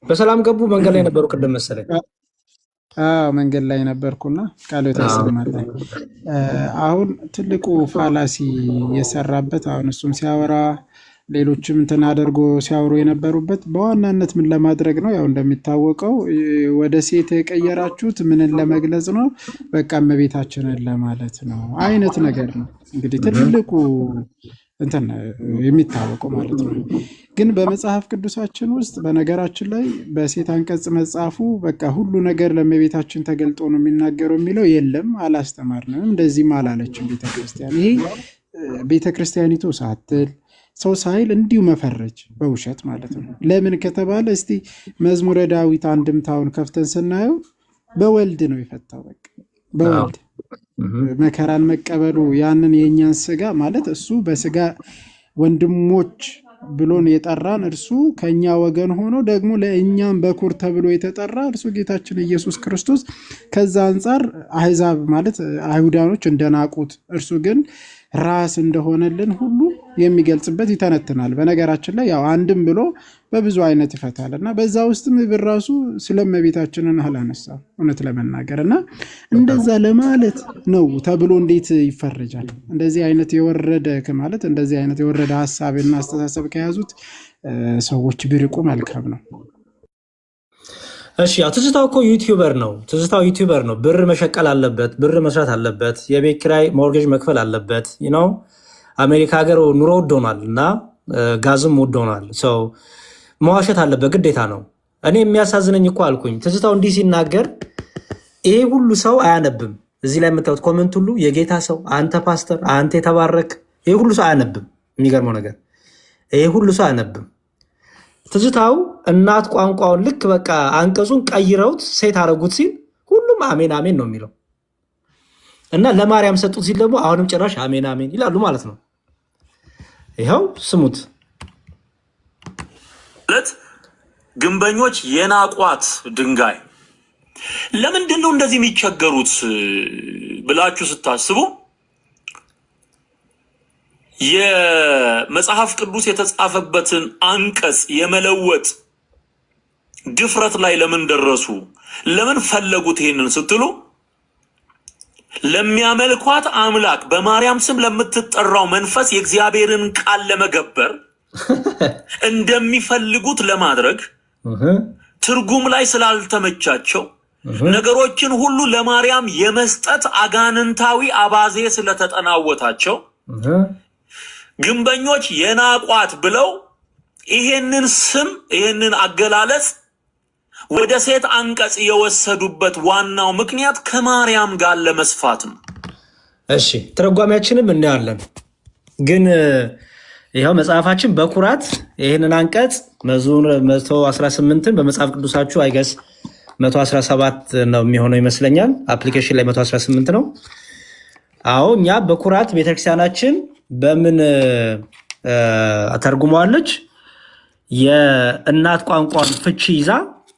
በሰላም ገቡ። መንገድ ላይ ነበሩ ቅድም መሰለኝ። መንገድ ላይ ነበርኩና ቃሉ ተሰማለ። አሁን ትልቁ ፋላሲ የሰራበት አሁን እሱም ሲያወራ ሌሎችም እንትን አድርጎ ሲያወሩ የነበሩበት በዋናነት ምን ለማድረግ ነው? ያው እንደሚታወቀው ወደ ሴት የቀየራችሁት ምንን ለመግለጽ ነው? በቃ እመቤታችንን ለማለት ነው አይነት ነገር ነው። እንግዲህ ትልቁ እንትን የሚታወቀው ማለት ነው። ግን በመጽሐፍ ቅዱሳችን ውስጥ በነገራችን ላይ በሴት አንቀጽ መጽሐፉ በቃ ሁሉ ነገር ለእመቤታችን ተገልጦ ነው የሚናገረው የሚለው የለም፣ አላስተማርንም፣ እንደዚህም አላለችም ቤተክርስቲያን። ይሄ ቤተክርስቲያኒቱ ሳትል ሰው ሳይል እንዲሁ መፈረጅ በውሸት ማለት ነው። ለምን ከተባለ እስቲ መዝሙረ ዳዊት አንድምታውን ከፍተን ስናየው በወልድ ነው የፈታው። በቃ በወልድ መከራን መቀበሉ ያንን የኛን ስጋ ማለት እሱ በስጋ ወንድሞች ብሎን የጠራን እርሱ ከኛ ወገን ሆኖ ደግሞ ለእኛም በኩር ተብሎ የተጠራ እርሱ ጌታችን ኢየሱስ ክርስቶስ ከዛ አንፃር አሕዛብ ማለት አይሁዳኖች እንደናቁት እርሱ ግን ራስ እንደሆነልን ሁሉ የሚገልጽበት ይተነትናል። በነገራችን ላይ ያው አንድም ብሎ በብዙ አይነት ይፈታል እና በዛ ውስጥም ብራሱ ስለእመቤታችንን አላነሳ እውነት ለመናገር እና እንደዛ ለማለት ነው ተብሎ እንዴት ይፈረጃል? እንደዚህ አይነት የወረደ ማለት እንደዚህ አይነት የወረደ ሐሳብና አስተሳሰብ ከያዙት ሰዎች ቢርቁ መልካም ነው። እሺ ያው ትዝታው እኮ ዩቲዩበር ነው። ብር መሸቀል አለበት፣ ብር መስራት አለበት፣ የቤት ኪራይ ሞርጌጅ መክፈል አለበት። አሜሪካ ሀገር ኑሮ ውድ ሆኗል እና ጋዝም ውድ ሆኗል። ሰው መዋሸት አለበት፣ ግዴታ ነው። እኔ የሚያሳዝነኝ እኮ አልኩኝ ትዝታው እንዲህ ሲናገር ይሄ ሁሉ ሰው አያነብም። እዚህ ላይ የምታዩት ኮመንት ሁሉ የጌታ ሰው፣ አንተ ፓስተር፣ አንተ የተባረክ፣ ይሄ ሁሉ ሰው አያነብም። የሚገርመው ነገር ይሄ ሁሉ ሰው አያነብም። ትዝታው እናት ቋንቋውን ልክ በቃ አንቀጹን ቀይረውት ሴት አረጉት ሲል ሁሉም አሜን አሜን ነው የሚለው እና ለማርያም ሰጡት ሲል ደግሞ አሁንም ጭራሽ አሜን አሜን ይላሉ ማለት ነው። ይኸው ስሙት። ግንበኞች የናቋት ድንጋይ ለምንድን ነው እንደዚህ የሚቸገሩት ብላችሁ ስታስቡ የመጽሐፍ ቅዱስ የተጻፈበትን አንቀጽ የመለወጥ ድፍረት ላይ ለምን ደረሱ? ለምን ፈለጉት? ይሄንን ስትሉ ለሚያመልኳት አምላክ በማርያም ስም ለምትጠራው መንፈስ የእግዚአብሔርን ቃል ለመገበር እንደሚፈልጉት ለማድረግ ትርጉም ላይ ስላልተመቻቸው ነገሮችን ሁሉ ለማርያም የመስጠት አጋንንታዊ አባዜ ስለተጠናወታቸው ግንበኞች የናቋት ብለው ይሄንን ስም ይሄንን አገላለጽ ወደ ሴት አንቀጽ የወሰዱበት ዋናው ምክንያት ከማርያም ጋር ለመስፋት ነው። እሺ ትርጓሜያችንም እናያለን። ግን ይኸው መጽሐፋችን በኩራት ይህንን አንቀጽ መዝሙር 118ን በመጽሐፍ ቅዱሳችሁ አይገስ 117 ነው የሚሆነው ይመስለኛል። አፕሊኬሽን ላይ 118 ነው። አዎ እኛ በኩራት ቤተክርስቲያናችን በምን ተርጉመዋለች? የእናት ቋንቋን ፍቺ ይዛ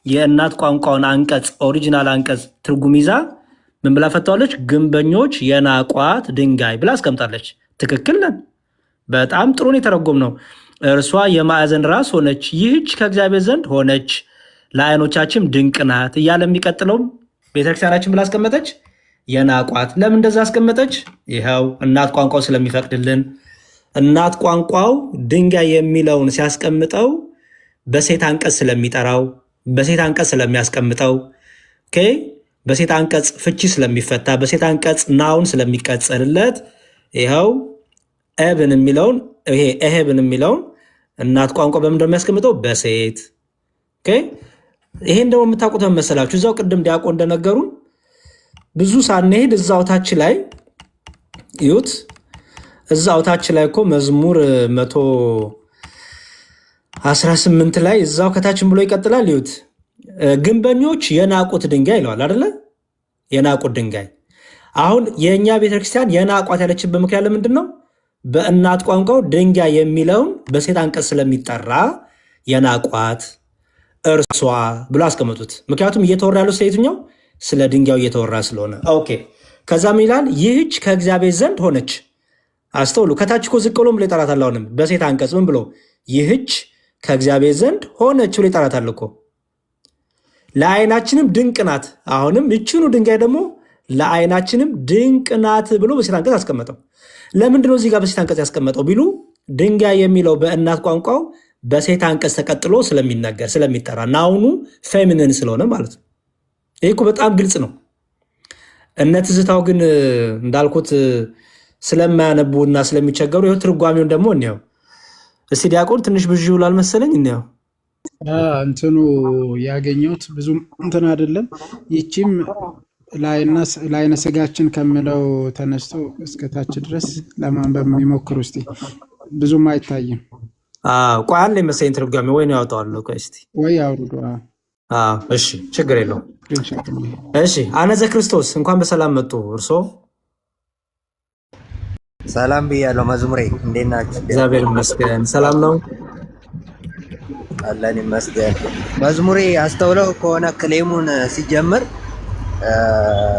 የእናት ቋንቋውን አንቀጽ ኦሪጂናል አንቀጽ ትርጉም ይዛ ምን ብላ ፈታዋለች? ግንበኞች የናቋት ድንጋይ ብላ አስቀምጣለች። ትክክል ነን። በጣም ጥሩ ነው የተረጎም ነው። እርሷ የማዕዘን ራስ ሆነች፣ ይህች ከእግዚአብሔር ዘንድ ሆነች፣ ለዓይኖቻችን ድንቅ ናት እያለ የሚቀጥለውም ቤተክርስቲያናችን ብላ አስቀመጠች። የናቋት ለምን እንደዛ አስቀመጠች? ይኸው እናት ቋንቋው ስለሚፈቅድልን። እናት ቋንቋው ድንጋይ የሚለውን ሲያስቀምጠው በሴት አንቀጽ ስለሚጠራው፣ በሴት አንቀጽ ስለሚያስቀምጠው፣ በሴት አንቀጽ ፍቺ ስለሚፈታ፣ በሴት አንቀጽ ናውን ስለሚቀጸልለት ይኸው ኤብን የሚለውን ይሄ ኤሄብን የሚለውን እናት ቋንቋ በምን እንደሚያስቀምጠው በሴት። ይሄን ደግሞ የምታውቁት መሰላችሁ? እዛው ቅድም ዲያቆን እንደነገሩን ብዙ ሳንሄድ እዛው ታች ላይ ይዩት። እዛው ታች ላይ እኮ መዝሙር 118 ላይ እዛው ከታችን ብሎ ይቀጥላል። ይዩት። ግንበኞች የናቁት ድንጋይ ይለዋል አይደለ? የናቁት ድንጋይ። አሁን የእኛ ቤተክርስቲያን የናቋት ያለችበት ምክንያት ለምንድን ነው? በእናት ቋንቋው ድንጋይ የሚለውን በሴት አንቀጽ ስለሚጠራ የናቋት እርሷ ብሎ አስቀመጡት። ምክንያቱም እየተወራ ያለው ስለ የትኛው? ስለ ድንጋዩ እየተወራ ስለሆነ። ኦኬ። ከዛም ይላል ይህች ከእግዚአብሔር ዘንድ ሆነች። አስተውሉ። ከታች እኮ ዝቅ ብሎ ብሎ ይጠራታል። አሁንም በሴት አንቀጽ ምን ብሎ? ይህች ከእግዚአብሔር ዘንድ ሆነች ብሎ ይጠራታል እኮ። ለዓይናችንም ድንቅ ናት። አሁንም ይችኑ ድንጋይ ደግሞ ለዓይናችንም ድንቅ ናት ብሎ በሴት አንቀጽ አስቀመጠው። ለምንድነው እዚህ ጋር በሴት አንቀጽ ያስቀመጠው ቢሉ ድንጋይ የሚለው በእናት ቋንቋው በሴት አንቀጽ ተቀጥሎ ስለሚነገር ስለሚጠራ ናውኑ ፌሚኒን ስለሆነ ማለት ነው። ይህ እኮ በጣም ግልጽ ነው። እነ ትዝታው ግን እንዳልኩት ስለማያነቡ እና ስለሚቸገሩ ይኸው ትርጓሜውን ደግሞ እንየው እስቲ። ዲያቆን ትንሽ ብዥ ብሏል መሰለኝ። እንየው እንትኑ ያገኘሁት ብዙ እንትን አይደለም። ይቺም ለዓይነ ስጋችን ከምለው ተነስቶ እስከታች ድረስ ለማንበብ የሚሞክሩ እስቲ። ብዙም አይታይም። ቆይ አለ መሰለኝ ትርጓሜ ወይ ነው ያወጣዋለሁ። ቆይ እስቲ ወይ አውርዱ። እሺ ችግር የለውም። እሺ አነዘ ክርስቶስ እንኳን በሰላም መጡ። እርሶ ሰላም ብያለሁ። መዝሙሬ እንዴት ናችሁ? እግዚአብሔር ይመስገን ሰላም ነው አለን ይመስገን። መዝሙሬ አስተውለው ከሆነ ክሌሙን ሲጀምር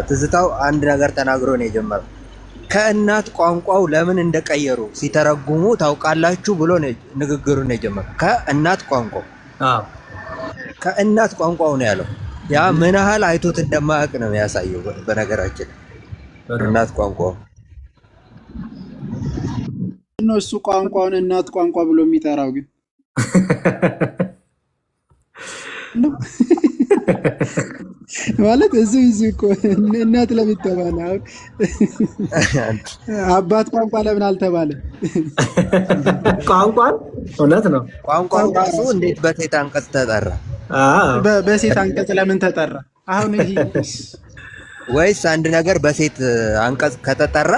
ትዝታው አንድ ነገር ተናግሮ ነው የጀመረው። ከእናት ቋንቋው ለምን እንደቀየሩ ሲተረጉሙ ታውቃላችሁ ብሎ ንግግሩን የጀመረው። ከእናት ቋንቋው ከእናት ቋንቋው ነው ያለው። ያ ምን ያህል አይቶት እንደማያውቅ ነው የሚያሳየው። በነገራችን እናት ቋንቋው ነው እሱ ቋንቋውን እናት ቋንቋ ብሎ የሚጠራው ግን ማለት እዚህ እኮ እናት ለምን ተባለ? አባት ቋንቋ ለምን አልተባለ? ቋንቋን እውነት ነው። ቋንቋው ራሱ እንዴት በሴት አንቀጽ ተጠራ? በሴት አንቀጽ ለምን ተጠራ? አሁን ይሄ ወይስ አንድ ነገር በሴት አንቀጽ ከተጠራ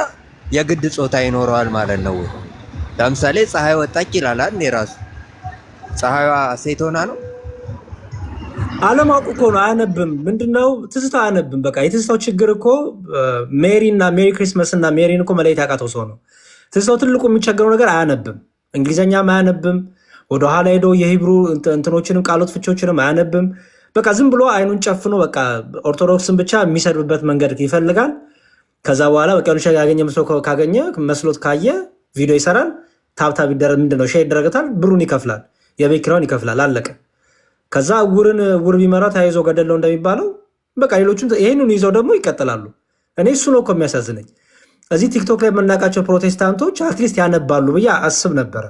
የግድ ጾታ ይኖረዋል ማለት ነው? ለምሳሌ ፀሐይ ወጣች ይላል አይደል? የራሱ ፀሐይዋ ሴት ሆና ነው። አለማወቅ እኮ ነው። አያነብም። ምንድነው ትዝታው? አያነብም። በቃ የትዝታው ችግር እኮ ሜሪ እና ሜሪ ክሪስመስ እና ሜሪን እኮ መለየት ያቃተው ሰው ነው። ትዝታው ትልቁ የሚቸገረው ነገር አያነብም። እንግሊዘኛም አያነብም። ወደኋላ ሄዶ የሂብሩ እንትኖችንም ቃሎት ፍቾችንም አያነብም። በቃ ዝም ብሎ አይኑን ጨፍኖ በቃ ኦርቶዶክስን ብቻ የሚሰድብበት መንገድ ይፈልጋል። ከዛ በኋላ በቃ ያገኘ መስሎት ካየ ቪዲዮ ይሰራል። ታብታብ ምንድነው ሼር ይደረግታል። ብሩን ይከፍላል። የቤት ኪራዩን ይከፍላል። አለቀ። ከዛ ዕውር ቢመራ ተያይዞ ገደለው እንደሚባለው በቃ ሌሎቹም ይህንን ይዘው ደግሞ ይቀጥላሉ። እኔ እሱ ነው እኮ የሚያሳዝነኝ። እዚህ ቲክቶክ ላይ የምናውቃቸው ፕሮቴስታንቶች አትሊስት ያነባሉ ብዬ አስብ ነበረ።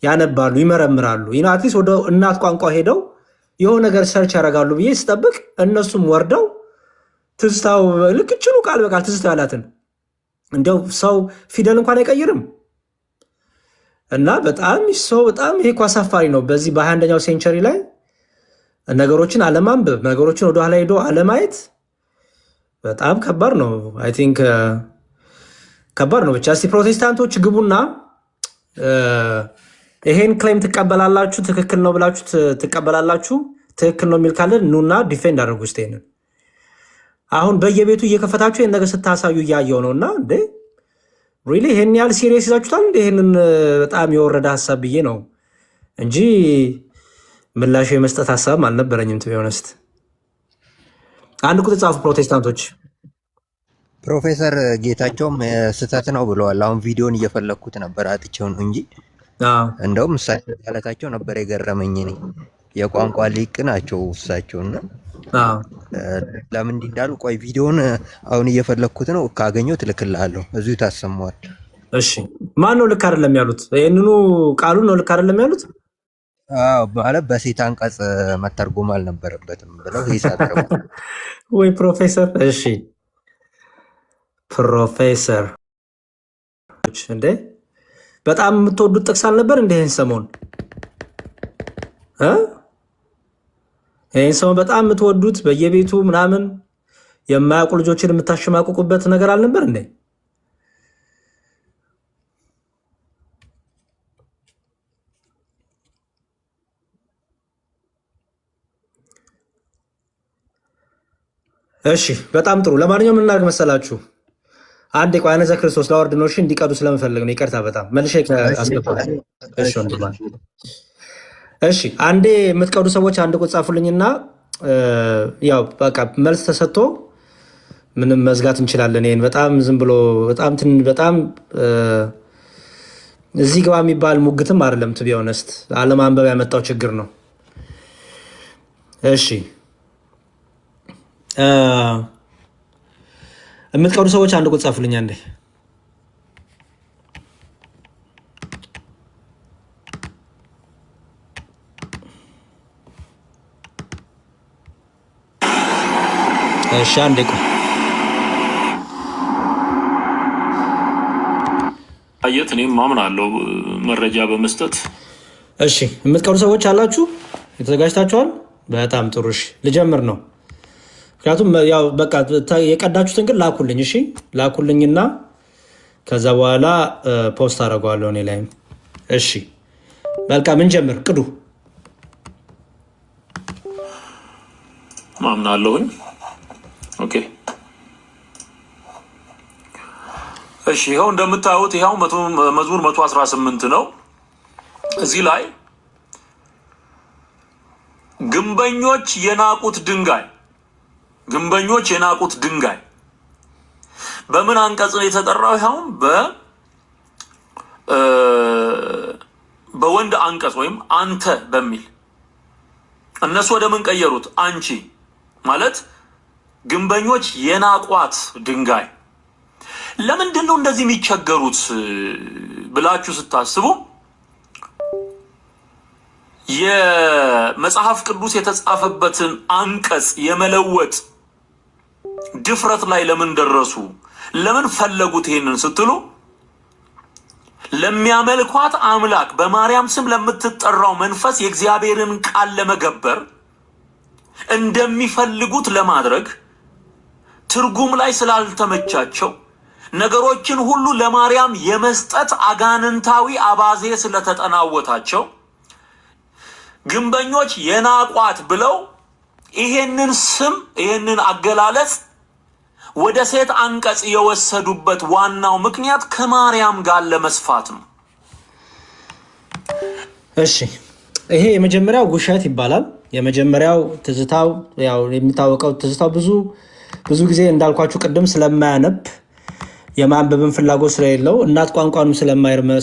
ያነባሉ፣ ይመረምራሉ። አትሊስት ወደ እናት ቋንቋ ሄደው የሆነ ነገር ሰርች ያደርጋሉ ብዬ ስጠብቅ እነሱም ወርደው ትዝታው ልክ ችሉ ቃል በቃል ትዝታ ያላትን እንዲያው ሰው ፊደል እንኳን አይቀይርም። እና በጣም ይሄ እኮ አሳፋሪ ነው። በዚህ በ21ኛው ሴንቸሪ ላይ ነገሮችን አለማንበብ፣ ነገሮችን ወደኋላ ሄዶ አለማየት በጣም ከባድ ነው። አይ ቲንክ ከባድ ነው። ብቻ እስቲ ፕሮቴስታንቶች ግቡና ይሄን ክሌም ትቀበላላችሁ፣ ትክክል ነው ብላችሁ ትቀበላላችሁ፣ ትክክል ነው የሚል ካለ ኑና ዲፌንድ አድርጉ። እስቲ አሁን በየቤቱ እየከፈታችሁ ይህን ነገር ስታሳዩ እያየው ነው። እና እንዴ ሪሊ ይሄን ያህል ሲሪየስ ይዛችሁታል? እንደ ይህንን በጣም የወረደ ሀሳብ ብዬ ነው እንጂ ምላሹ የመስጠት ሀሳብም አልነበረኝም። ቱ ቢ ኦነስት አንድ ቁጥር ጻፉ ፕሮቴስታንቶች። ፕሮፌሰር ጌታቸውም ስህተት ነው ብለዋል። አሁን ቪዲዮን እየፈለግኩት ነበር አጥቼው ነው እንጂ እንደውም እሳቸው ማለታቸው ነበር የገረመኝ። እኔ የቋንቋ ሊቅ ናቸው እሳቸው እና ለምን እንዲህ እንዳሉ ቆይ ቪዲዮን አሁን እየፈለግኩት ነው፣ ካገኘው ትልክልሃለሁ። እዚሁ ታሰማዋል። እሺ ማን ነው ልክ አይደለም ያሉት? ይህንኑ ቃሉን ነው ልክ አይደለም ያሉት? ማለት በሴት አንቀጽ መተርጎም አልነበረበትም ብለው ሂሳብ ወይ ፕሮፌሰር። እሺ ፕሮፌሰር እንዴ በጣም የምትወዱት ጥቅስ አልነበር እንደ ይህን ሰሞን ይህን ሰሞን በጣም የምትወዱት በየቤቱ ምናምን የማያውቁ ልጆችን የምታሸማቁቁበት ነገር አልነበር እንዴ? እሺ በጣም ጥሩ። ለማንኛውም ምን እናድርግ መሰላችሁ? አንድ የቋያነ ዘክርስቶስ ላወርድ ነው። እሺ እንዲቀዱ ስለምፈልግ ነው። ይቅርታ በጣም መልሼ አስገባለሁ። እሺ ወንድማል። እሺ አንዴ የምትቀዱ ሰዎች አንድ ቁጥር ጻፉልኝና ያው በቃ መልስ ተሰጥቶ ምንም መዝጋት እንችላለን። ይሄን በጣም ዝም ብሎ በጣም እዚህ ግባ የሚባል ሙግትም አይደለም። ቱ ቢ ኦነስት አለማንበብ ያመጣው ችግር ነው። እሺ የምትቀዱ ሰዎች አንድ ቁጥር ጻፉልኝ አንዴ። እሺ አንዴ ቆይ አየት እኔም ማምናለሁ መረጃ በመስጠት። እሺ የምትቀዱ ሰዎች አላችሁ? የተዘጋጅታችኋል? በጣም ጥሩ። እሺ ልጀምር ነው። ምክንያቱም ያው በቃ የቀዳችሁትን ግን ላኩልኝ። እሺ ላኩልኝና ከዛ በኋላ ፖስት አደርገዋለሁ እኔ ላይም። እሺ መልካም እንጀምር። ቅዱ ማምናለሁኝ። ኦኬ እሺ ይኸው እንደምታዩት ይኸው መዝሙር 118 ነው። እዚህ ላይ ግንበኞች የናቁት ድንጋይ በምን አንቀጽ ነው የተጠራው? ይኸውም በወንድ አንቀጽ ወይም አንተ በሚል እነሱ ወደ ምን ቀየሩት? አንቺ ማለት ግንበኞች የናቋት ድንጋይ። ለምንድን ነው እንደዚህ የሚቸገሩት ብላችሁ ስታስቡ የመጽሐፍ ቅዱስ የተጻፈበትን አንቀጽ የመለወጥ ድፍረት ላይ ለምን ደረሱ? ለምን ፈለጉት? ይሄንን ስትሉ ለሚያመልኳት አምላክ በማርያም ስም ለምትጠራው መንፈስ የእግዚአብሔርን ቃል ለመገበር እንደሚፈልጉት ለማድረግ ትርጉም ላይ ስላልተመቻቸው ነገሮችን ሁሉ ለማርያም የመስጠት አጋንንታዊ አባዜ ስለተጠናወታቸው ግንበኞች የናቋት ብለው ይሄንን ስም ይሄንን አገላለጽ ወደ ሴት አንቀጽ የወሰዱበት ዋናው ምክንያት ከማርያም ጋር ለመስፋት ነው። እሺ ይሄ የመጀመሪያው ውሸት ይባላል። የመጀመሪያው ትዝታው ያው የሚታወቀው ትዝታው ብዙ ጊዜ እንዳልኳችሁ ቅድም ስለማያነብ የማንበብን ፍላጎት ስለሌለው እናት ቋንቋንም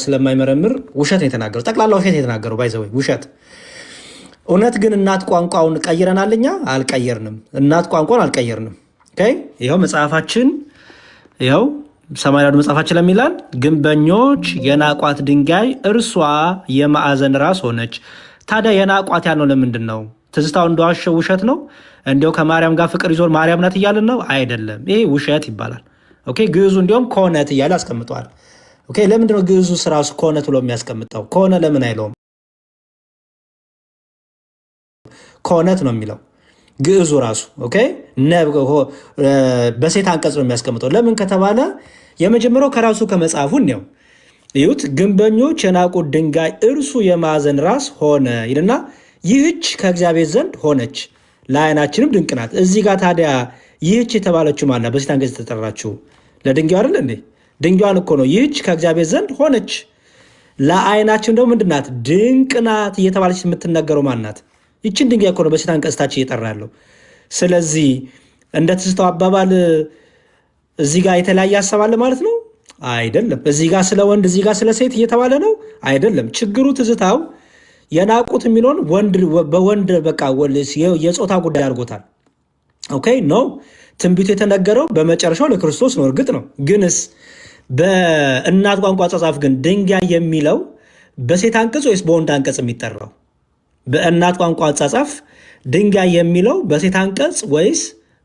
ስለማይመረምር ውሸት ነው የተናገረው። ጠቅላላ ውሸት ነው የተናገረው። ባይዘወይ ውሸት። እውነት ግን እናት ቋንቋውን ቀይረናል? እኛ አልቀየርንም። እናት ቋንቋውን አልቀየርንም። ኦኬ ይኸው መጽሐፋችን ይኸው ሰማያዊ መጽሐፋችን ለሚላል ግንበኞች የናቋት ድንጋይ እርሷ የማዕዘን ራስ ሆነች። ታዲያ የናቋት ያልነው ለምንድን ነው? ትዝታው እንደዋሸው ውሸት ነው? እንዲያው ከማርያም ጋር ፍቅር ይዞር ማርያም ናት እያልን ነው? አይደለም። ይሄ ውሸት ይባላል። ኦኬ ግዕዙ እንዲያውም ኮነት እያለ አስቀምጠዋል። ኦኬ ለምንድን ነው ግዕዙ ስራሱ ኮነት ብሎ የሚያስቀምጠው? ኮነ ለምን አይለውም? ኮነት ነው የሚለው ግዕዙ ራሱ። ኦኬ በሴት አንቀጽ ነው የሚያስቀምጠው። ለምን ከተባለ የመጀመሪያው ከራሱ ከመጽሐፉ ነው። እዩት፣ ግንበኞች የናቁት ድንጋይ እርሱ የማዕዘን ራስ ሆነ ይልና ይህች ከእግዚአብሔር ዘንድ ሆነች ለዓይናችንም ድንቅ ናት። እዚህ ጋር ታዲያ ይህች የተባለችው ማናት? በሴት አንቀጽ የተጠራችው ለድንጋዩ አይደል እንዴ? ድንጋዩን እኮ ነው ይህች ከእግዚአብሔር ዘንድ ሆነች ለዓይናችን ደግሞ ምንድን ናት? ድንቅ ናት እየተባለች የምትነገረው ማናት? ይችን ድንጋይ እኮ ነው በሴት አንቀጽታችን እየጠራ ያለው። ስለዚህ እንደ ትዝታው አባባል እዚህ ጋር የተለያየ ሀሳብ አለ ማለት ነው አይደለም። እዚህ ጋር ስለ ወንድ እዚህ ጋር ስለ ሴት እየተባለ ነው አይደለም። ችግሩ ትዝታው የናቁት የሚለውን በወንድ በቃ የጾታ ጉዳይ አድርጎታል። ኦኬ ነው ትንቢቱ የተነገረው በመጨረሻው ለክርስቶስ ነው። እርግጥ ነው። ግንስ በእናት ቋንቋ አጻጻፍ ግን ድንጋይ የሚለው በሴት አንቀጽ ወይስ በወንድ አንቀጽ የሚጠራው? በእናት ቋንቋ አጻጻፍ ድንጋይ የሚለው በሴት አንቀጽ ወይስ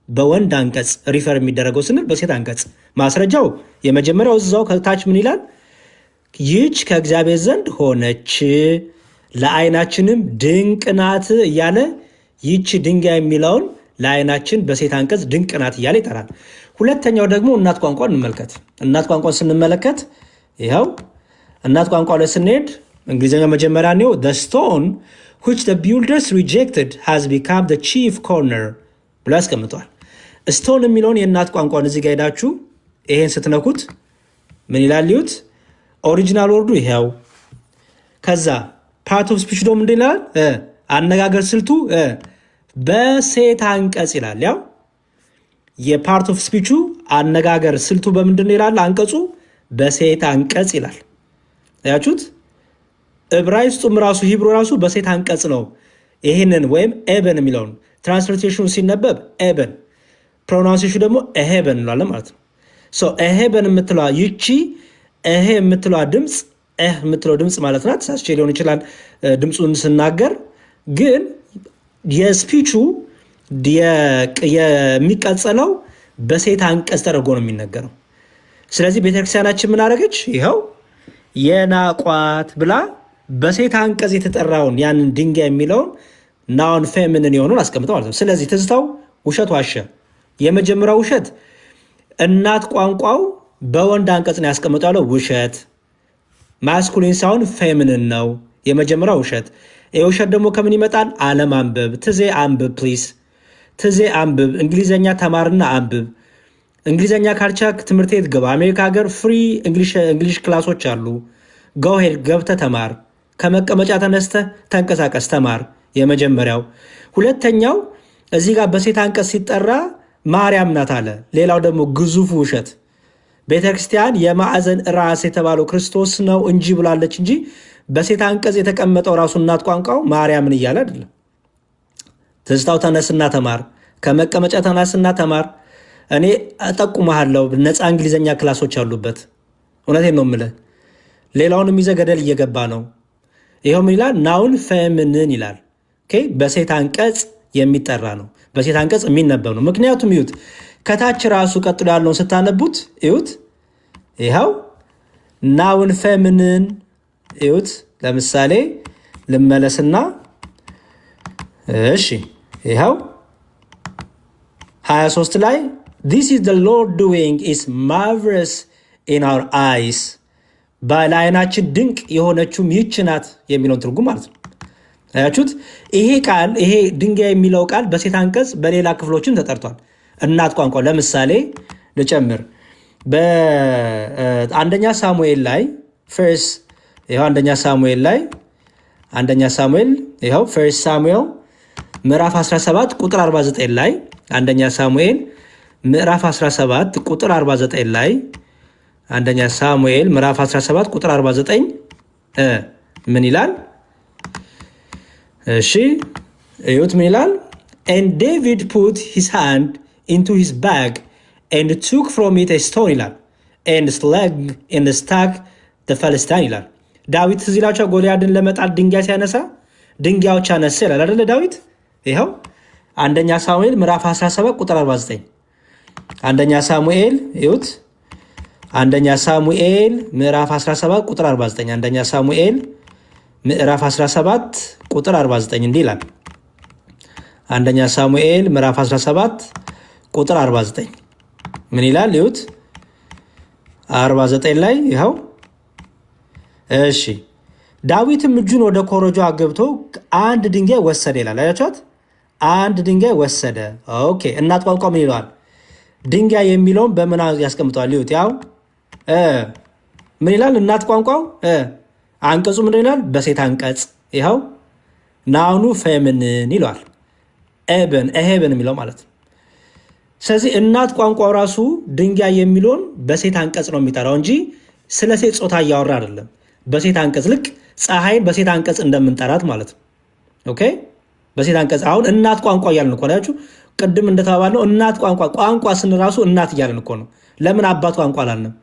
በወንድ አንቀጽ ሪፈር የሚደረገው ስንል በሴት አንቀጽ። ማስረጃው የመጀመሪያው እዛው ከታች ምን ይላል? ይህች ከእግዚአብሔር ዘንድ ሆነች ለዓይናችንም ድንቅ ናት እያለ ይህች ድንጋይ የሚለውን ለዓይናችን በሴት አንቀጽ ድንቅ ናት እያለ ይጠራል። ሁለተኛው ደግሞ እናት ቋንቋ እንመልከት። እናት ቋንቋን ስንመለከት ይኸው እናት ቋንቋ ላይ ስንሄድ እንግሊዝኛው መጀመሪያ ነው the stone which the builders rejected has become the chief corner ብሎ ያስቀምጧል። ስቶን የሚለውን የእናት ቋንቋን እዚህ ጋር ሄዳችሁ ይሄን ስትነኩት ምን ይላል? ይሁት ኦሪጂናል ወርዱ ይሄው። ከዛ ፓርት ኦፍ ስፒች ደግሞ ምንድን ይላል? አነጋገር ስልቱ በሴት አንቀጽ ይላል። ያው የፓርት ኦፍ ስፒቹ አነጋገር ስልቱ በምንድን ነው ይላል? አንቀጹ በሴት አንቀጽ ይላል። ያችሁት ዕብራይስጡም ራሱ ሂብሩ ራሱ በሴት አንቀጽ ነው ይሄንን ወይም ኤበን የሚለውን ትራንስሌሽኑ ሲነበብ ኤበን፣ ፕሮናንሴሽኑ ደግሞ ኤሄበን እንላለን ማለት ነው። ሶ ኤሄበን የምትለዋ ይቺ ኤሄ የምትለዋ ድምፅ የምትለው ድምፅ ማለት ናት። ሳስቼ ሊሆን ይችላል ድምፁን ስናገር፣ ግን የስፒቹ የሚቀጸለው በሴት አንቀጽ ተደርጎ ነው የሚነገረው። ስለዚህ ቤተክርስቲያናችን ምን አደረገች? ይኸው የናቋት ብላ በሴት አንቀጽ የተጠራውን ያንን ድንጋይ የሚለውን ናውን ፌሚኒን የሆኑን አስቀምጠው ማለት ነው። ስለዚህ ትዝታው ውሸት ዋሸ። የመጀመሪያው ውሸት እናት ቋንቋው በወንድ አንቀጽ ነው ያስቀምጠው ያለው ውሸት፣ ማስኩሊን ሳይሆን ፌሚኒን ነው የመጀመሪያው ውሸት። ይህ ውሸት ደግሞ ከምን ይመጣል? አለማንበብ። ትዜ አንብብ ፕሊዝ፣ ትዜ አንብብ። እንግሊዘኛ ተማርና አንብብ። እንግሊዘኛ ካልቻልክ ትምህርት ቤት ግባ። አሜሪካ ሀገር ፍሪ እንግሊሽ ክላሶች አሉ። ጎሄድ ገብተህ ተማር። ከመቀመጫ ተነስተህ ተንቀሳቀስ ተማር። የመጀመሪያው። ሁለተኛው እዚህ ጋር በሴት አንቀጽ ሲጠራ ማርያም ናት አለ። ሌላው ደግሞ ግዙፉ ውሸት ቤተክርስቲያን የማዕዘን ራስ የተባለው ክርስቶስ ነው እንጂ ብላለች እንጂ በሴት አንቀጽ የተቀመጠው ራሱ እናት ቋንቋው ማርያምን እያለ አይደለም። ትዝታው ተነስና ተማር፣ ከመቀመጫ ተነስና ተማር። እኔ እጠቁምሃለሁ ነፃ እንግሊዘኛ ክላሶች አሉበት። እውነቴን ነው የምልህ። ሌላውንም ይዘህ ገደል እየገባ ነው። ይኸው ምን ይላል? ናውን ፌሚኒን ይላል። በሴት አንቀጽ የሚጠራ ነው፣ በሴት አንቀጽ የሚነበብ ነው። ምክንያቱም ይሁት ከታች ራሱ ቀጥሎ ያለውን ስታነቡት ይሁት ይኸው ናውን ፌሚኒን ይሁት። ለምሳሌ ልመለስና እሺ ይኸው 23 ላይ this is the Lord doing is marvelous in our eyes በላይናችን ድንቅ የሆነችው ይህች ናት የሚለውን ትርጉም ማለት ነው። አያችሁት? ይሄ ቃል ይሄ ድንጋይ የሚለው ቃል በሴት አንቀጽ በሌላ ክፍሎችም ተጠርቷል። እናት ቋንቋ ለምሳሌ ልጨምር በአንደኛ ሳሙኤል ላይ ፈርስ ይሄው አንደኛ ሳሙኤል ይሄው ፈርስ ሳሙኤል ምዕራፍ 17 ቁጥር 49 ላይ አንደኛ ሳሙኤል ምዕራፍ 17 ቁጥር 49 ላይ አንደኛ ሳሙኤል ምዕራፍ 17 ቁጥር 49 ምን ይላል? እሺ እዩት ምን ይላል? and David put his hand into his bag and took from it a stone ይላል and slung in the stack the Philistine ይላል። ዳዊት እዚላቸው ጎልያድን ለመጣል ድንጋይ ሲያነሳ ድንጋዮች አነሳ ይላል አይደል ዳዊት? ይሄው አንደኛ ሳሙኤል ምዕራፍ 17 ቁጥር 49 አንደኛ ሳሙኤል እዩት አንደኛ ሳሙኤል ምዕራፍ 17 ቁጥር 49 አንደኛ ሳሙኤል ምዕራፍ 17 ቁጥር 49 እንዲህ ይላል። አንደኛ ሳሙኤል ምዕራፍ 17 ቁጥር 49 ምን ይላል? ይሁት 49 ላይ ይኸው እሺ ዳዊትም እጁን ወደ ኮረጆ አገብቶ አንድ ድንጋይ ወሰደ ይላል። አያችሁት? አንድ ድንጋይ ወሰደ። ኦኬ እናት ቋንቋ ምን ይለዋል? ድንጋይ የሚለውን በምን ያስቀምጠዋል? ይሁት ያው ምን ይላል? እናት ቋንቋው አንቀጹ ምን ይላል? በሴት አንቀጽ ይኸው ናውኑ ፌሚኒን ይለዋል። ኤሄብን የሚለው ማለት ነው። ስለዚህ እናት ቋንቋው ራሱ ድንጋይ የሚለውን በሴት አንቀጽ ነው የሚጠራው እንጂ ስለ ሴት ጾታ እያወራ አይደለም። በሴት አንቀጽ ልክ ፀሐይን በሴት አንቀጽ እንደምንጠራት ማለት ነው። ኦኬ በሴት አንቀጽ አሁን እናት ቋንቋ እያልን እኮ ናችሁ። ቅድም እንደተባባልነው እናት ቋንቋ ስንራሱ እናት እያልን እኮ ነው። ለምን አባት ቋንቋ አላልንም?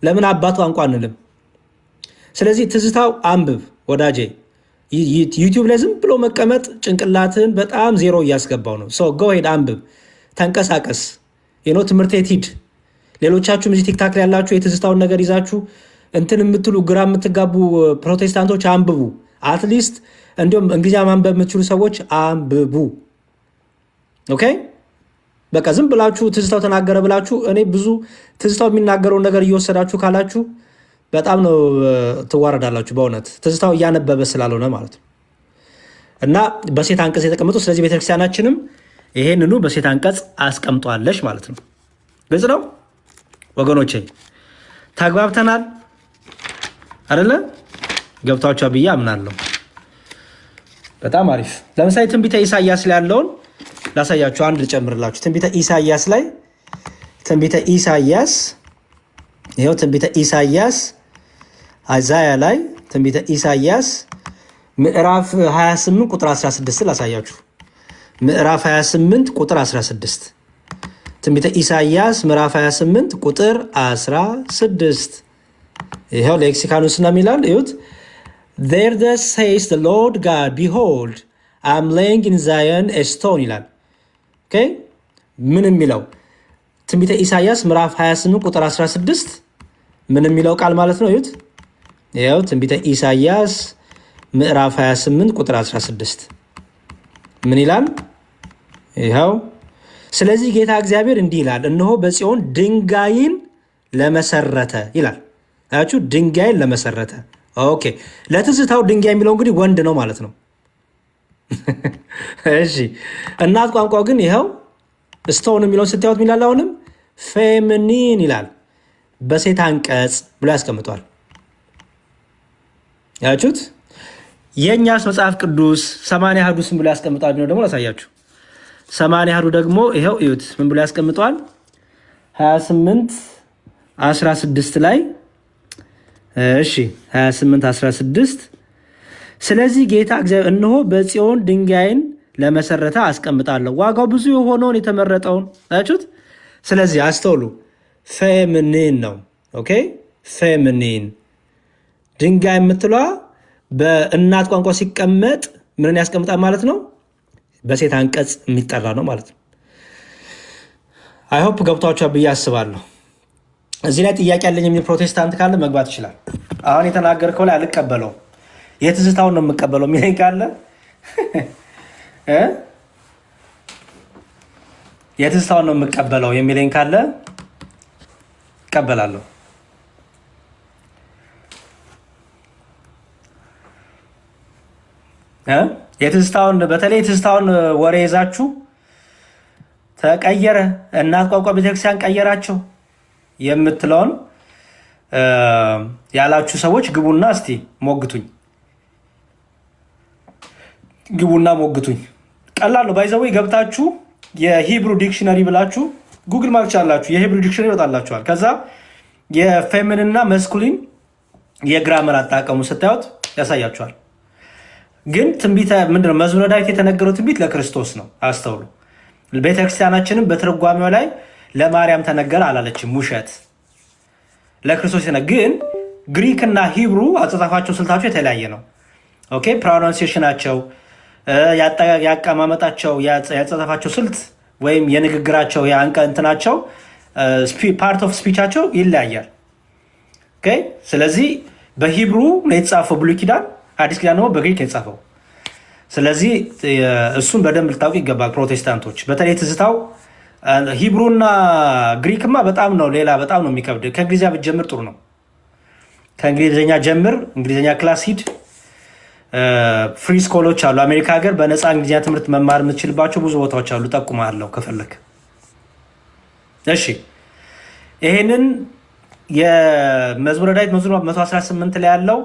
ለምን አባት ቋንቋ አንልም? ስለዚህ ትዝታው አንብብ ወዳጄ። ዩቲዩብ ላይ ዝም ብሎ መቀመጥ ጭንቅላትን በጣም ዜሮ እያስገባው ነው። ሶ ጎ ሄድ አንብብ፣ ተንቀሳቀስ፣ ትምህርት ቤት ሂድ። ሌሎቻችሁም እዚህ ቲክታክ ላይ ያላችሁ የትዝታውን ነገር ይዛችሁ እንትን የምትሉ ግራ የምትጋቡ ፕሮቴስታንቶች አንብቡ። አትሊስት እንዲሁም እንግሊዝኛ ማንበብ የምትችሉ ሰዎች አንብቡ። ኦኬ በቃ ዝም ብላችሁ ትዝታው ተናገረ ብላችሁ እኔ ብዙ ትዝታው የሚናገረውን ነገር እየወሰዳችሁ ካላችሁ በጣም ነው ትዋረዳላችሁ። በእውነት ትዝታው እያነበበ ስላልሆነ ማለት ነው። እና በሴት አንቀጽ የተቀመጡ ስለዚህ ቤተክርስቲያናችንም ይሄንኑ በሴት አንቀጽ አስቀምጧለች ማለት ነው። ግልጽ ነው ወገኖቼ? ተግባብተናል አይደለ? ገብታችሁ ብዬ አምናለሁ። በጣም አሪፍ። ለምሳሌ ትንቢተ ኢሳይያስ ላይ ያለውን ላሳያችሁ፣ አንድ ልጨምርላችሁ። ትንቢተ ኢሳይያስ ላይ ይኸው ትንቢተ ኢሳይያስ አዛያ ላይ ትንቢተ ኢሳይያስ ምዕራፍ 28 ቁጥር 16 ላሳያችሁ። ምዕራፍ 28 ቁጥር 16 ትንቢተ ኢሳይያስ ምዕራፍ 28 ቁጥር 16 ይኸው ሌክሲካኑስ ነው የሚላል። እዩት። There thus says the Lord God, behold, I am laying in Zion a stone ይላል። ኦኬ ምን የሚለው ትንቢተ ኢሳይያስ ምዕራፍ 28 ቁጥር 16 ምን የሚለው ቃል ማለት ነው? እዩት። ይኸው ትንቢተ ኢሳይያስ ምዕራፍ 28 ቁጥር 16 ምን ይላል? ይኸው ስለዚህ ጌታ እግዚአብሔር እንዲህ ይላል፣ እነሆ በጽዮን ድንጋይን ለመሰረተ ይላል። አያችሁ? ድንጋይን ለመሰረተ። ኦኬ ለትዝታው ድንጋይ የሚለው እንግዲህ ወንድ ነው ማለት ነው። እሺ እናት ቋንቋው ግን ይኸው ስቶን የሚለውን ስታዩት ሚላል አሁንም ፌሚኒን ይላል። በሴት አንቀጽ ብሎ ያስቀምጧል። ያችሁት? የእኛስ መጽሐፍ ቅዱስ 80 አሐዱስ ብሎ ያስቀምጧል። ቢኖር ደግሞ ላሳያችሁ። 80 አሐዱ ደግሞ ይኸው እዩት ምን ብሎ ያስቀምጧል? 28 16 ላይ እሺ 28 16 ስለዚህ ጌታ እግዚአብሔር እነሆ በጽዮን ድንጋይን ለመሰረተ አስቀምጣለሁ፣ ዋጋው ብዙ የሆነውን የተመረጠውን። አያችሁት? ስለዚህ አስተውሉ፣ ፌሚኒን ነው። ኦኬ ፌሚኒን ድንጋይ የምትሏ በእናት ቋንቋ ሲቀመጥ ምንን ያስቀምጣል ማለት ነው? በሴት አንቀጽ የሚጠራ ነው ማለት ነው። አይሆፕ ገብቷችኋል ብዬ አስባለሁ። እዚህ ላይ ጥያቄ ያለኝ የሚል ፕሮቴስታንት ካለ መግባት ይችላል። አሁን የተናገርከው ላይ አልቀበለውም፣ የትዝታውን ነው የምቀበለው የሚለኝ ካለ የትዝታውን ነው የምቀበለው የሚለኝ ካለ እቀበላለሁ። የትዝታውን በተለይ የትዝታውን ወሬ ይዛችሁ ተቀየረ እናት ቋንቋ ቤተክርስቲያን ቀየራቸው የምትለውን ያላችሁ ሰዎች ግቡና እስቲ ሞግቱኝ። ግቡና ሞግቱኝ። ቀላል ነው። ባይዘው ገብታችሁ የሂብሩ ዲክሽነሪ ብላችሁ ጉግል ማርክ ቻላችሁ የሂብሩ ዲክሽነሪ ይወጣላችኋል። ከዛ የፌሚኒንና መስኩሊን የግራመር አጣቀሙ ስታዩት ያሳያችኋል። ግን ትንቢተ ምንድነው መዝሙረ ዳዊት የተነገረው ትንቢት ለክርስቶስ ነው። አስተውሉ። ቤተክርስቲያናችንም በትርጓሜው ላይ ለማርያም ተነገረ አላለችም። ውሸት ለክርስቶስ ግን ግሪክ እና ሂብሩ አጻጻፋቸው ስልታቸው የተለያየ ነው። ኦኬ ፕሮናንሲዬሽናቸው ያቀማመጣቸው ያጻጻፋቸው ስልት ወይም የንግግራቸው እንትናቸው ፓርት ኦፍ ስፒቻቸው ይለያያል። ኦኬ ስለዚህ በሂብሩ ነው የተጻፈው ብሉይ ኪዳን፣ አዲስ ኪዳን ደግሞ በግሪክ የተጻፈው። ስለዚህ እሱን በደንብ ልታውቁ ይገባል ፕሮቴስታንቶች። በተለይ ትዝታው ሂብሩና ግሪክማ በጣም ነው ሌላ በጣም ነው የሚከብድ። ከእንግሊዝኛ ብትጀምር ጥሩ ነው። ከእንግሊዝኛ ጀምር፣ እንግሊዝኛ ክላስ ሂድ። ፍሪ ስኮሎች አሉ አሜሪካ ሀገር በነፃ እንግሊዝኛ ትምህርት መማር የምትችልባቸው ብዙ ቦታዎች አሉ። ጠቁማለሁ ከፈለክ። እሺ ይሄንን የመዝሙረ ዳዊት መዝሙር 118 ላይ ያለው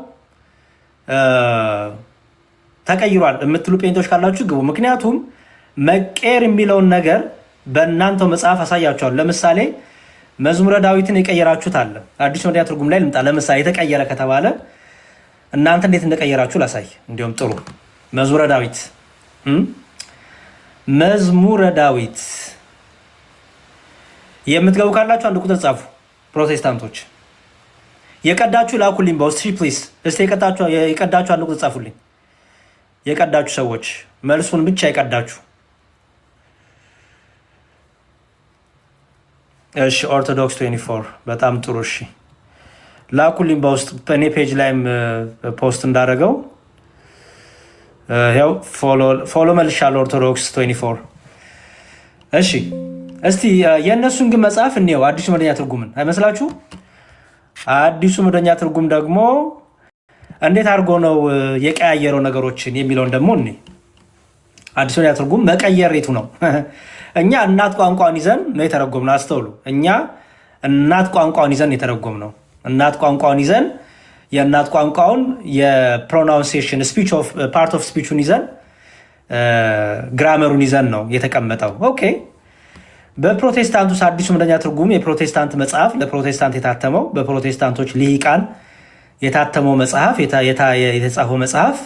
ተቀይሯል የምትሉ ጴንቶች ካላችሁ ግቡ። ምክንያቱም መቀየር የሚለውን ነገር በእናንተው መጽሐፍ አሳያችኋል። ለምሳሌ መዝሙረ ዳዊትን የቀየራችሁት አለ። አዲስ መደበኛ ትርጉም ላይ ልምጣ። ለምሳሌ የተቀየረ ከተባለ እናንተ እንዴት እንደቀየራችሁ ላሳይ። እንዲሁም ጥሩ መዝሙረ ዳዊት የምትገቡ ካላችሁ አንድ ቁጥር ጻፉ። ፕሮቴስታንቶች የቀዳችሁ ላኩልኝ በውስጥ ፕሊዝ። እስቲ የቀዳችሁ አንድ ቁጥር ጻፉልኝ። የቀዳችሁ ሰዎች መልሱን ብቻ የቀዳችሁ። እሺ ኦርቶዶክስ 24 በጣም ጥሩ። እሺ ላኩልኝ በውስጥ በእኔ ፔጅ ላይም ፖስት እንዳደረገው ያው ፎሎ መልሻለሁ። ኦርቶዶክስ 24 እሺ እስቲ የእነሱን ግን መጽሐፍ እንየው። አዲሱ መደበኛ ትርጉምን አይመስላችሁ? አዲሱ መደበኛ ትርጉም ደግሞ እንዴት አድርጎ ነው የቀያየረው ነገሮችን የሚለውን ደግሞ እኔ አዲሱ መደበኛ ትርጉም መቀየሬቱ ነው። እኛ እናት ቋንቋን ይዘን ነው የተረጎምነው። አስተውሉ። እኛ እናት ቋንቋን ይዘን የተረጎምነው እናት ቋንቋን ይዘን የእናት ቋንቋውን የፕሮናንሲዬሽን ስፒች ኦፍ ፓርት ኦፍ ስፒቹን ይዘን ግራመሩን ይዘን ነው የተቀመጠው። ኦኬ በፕሮቴስታንት ውስጥ አዲሱ መደበኛ ትርጉም የፕሮቴስታንት መጽሐፍ ለፕሮቴስታንት የታተመው በፕሮቴስታንቶች ልሂቃን የታተመው መጽሐፍ የተጻፈው መጽሐፍ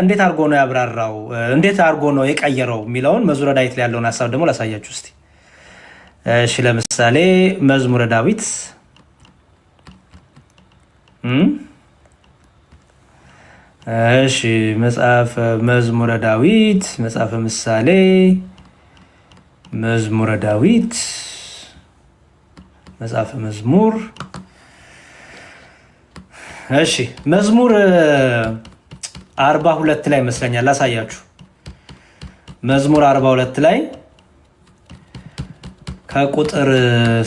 እንዴት አድርጎ ነው ያብራራው፣ እንዴት አድርጎ ነው የቀየረው የሚለውን መዝሙረ ዳዊት ላይ ያለውን ሀሳብ ደግሞ ላሳያችሁ እስቲ። እሺ ለምሳሌ መዝሙረ ዳዊት እሺ መጽሐፈ መዝሙረ ዳዊት መጽሐፈ ምሳሌ መዝሙረ ዳዊት መጽሐፈ መዝሙር እሺ መዝሙር 42 ላይ ይመስለኛል ላሳያችሁ። መዝሙር 42 ላይ ከቁጥር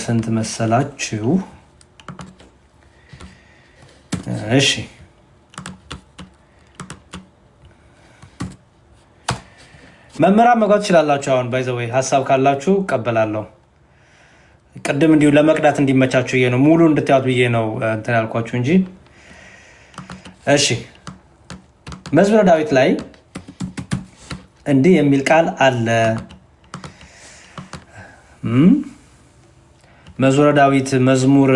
ስንት መሰላችሁ? እሺ መምህራን መግባት ትችላላችሁ። አሁን ባይ ዘ ወይ ሀሳብ ካላችሁ እቀበላለሁ። ቅድም እንዲሁ ለመቅዳት እንዲመቻችሁ ነው ሙሉ እንድታዩት ብዬ ነው እንትን ያልኳችሁ እንጂ። እሺ መዝሙረ ዳዊት ላይ እንዲህ የሚል ቃል አለ። መዝሙረ ዳዊት መዝሙር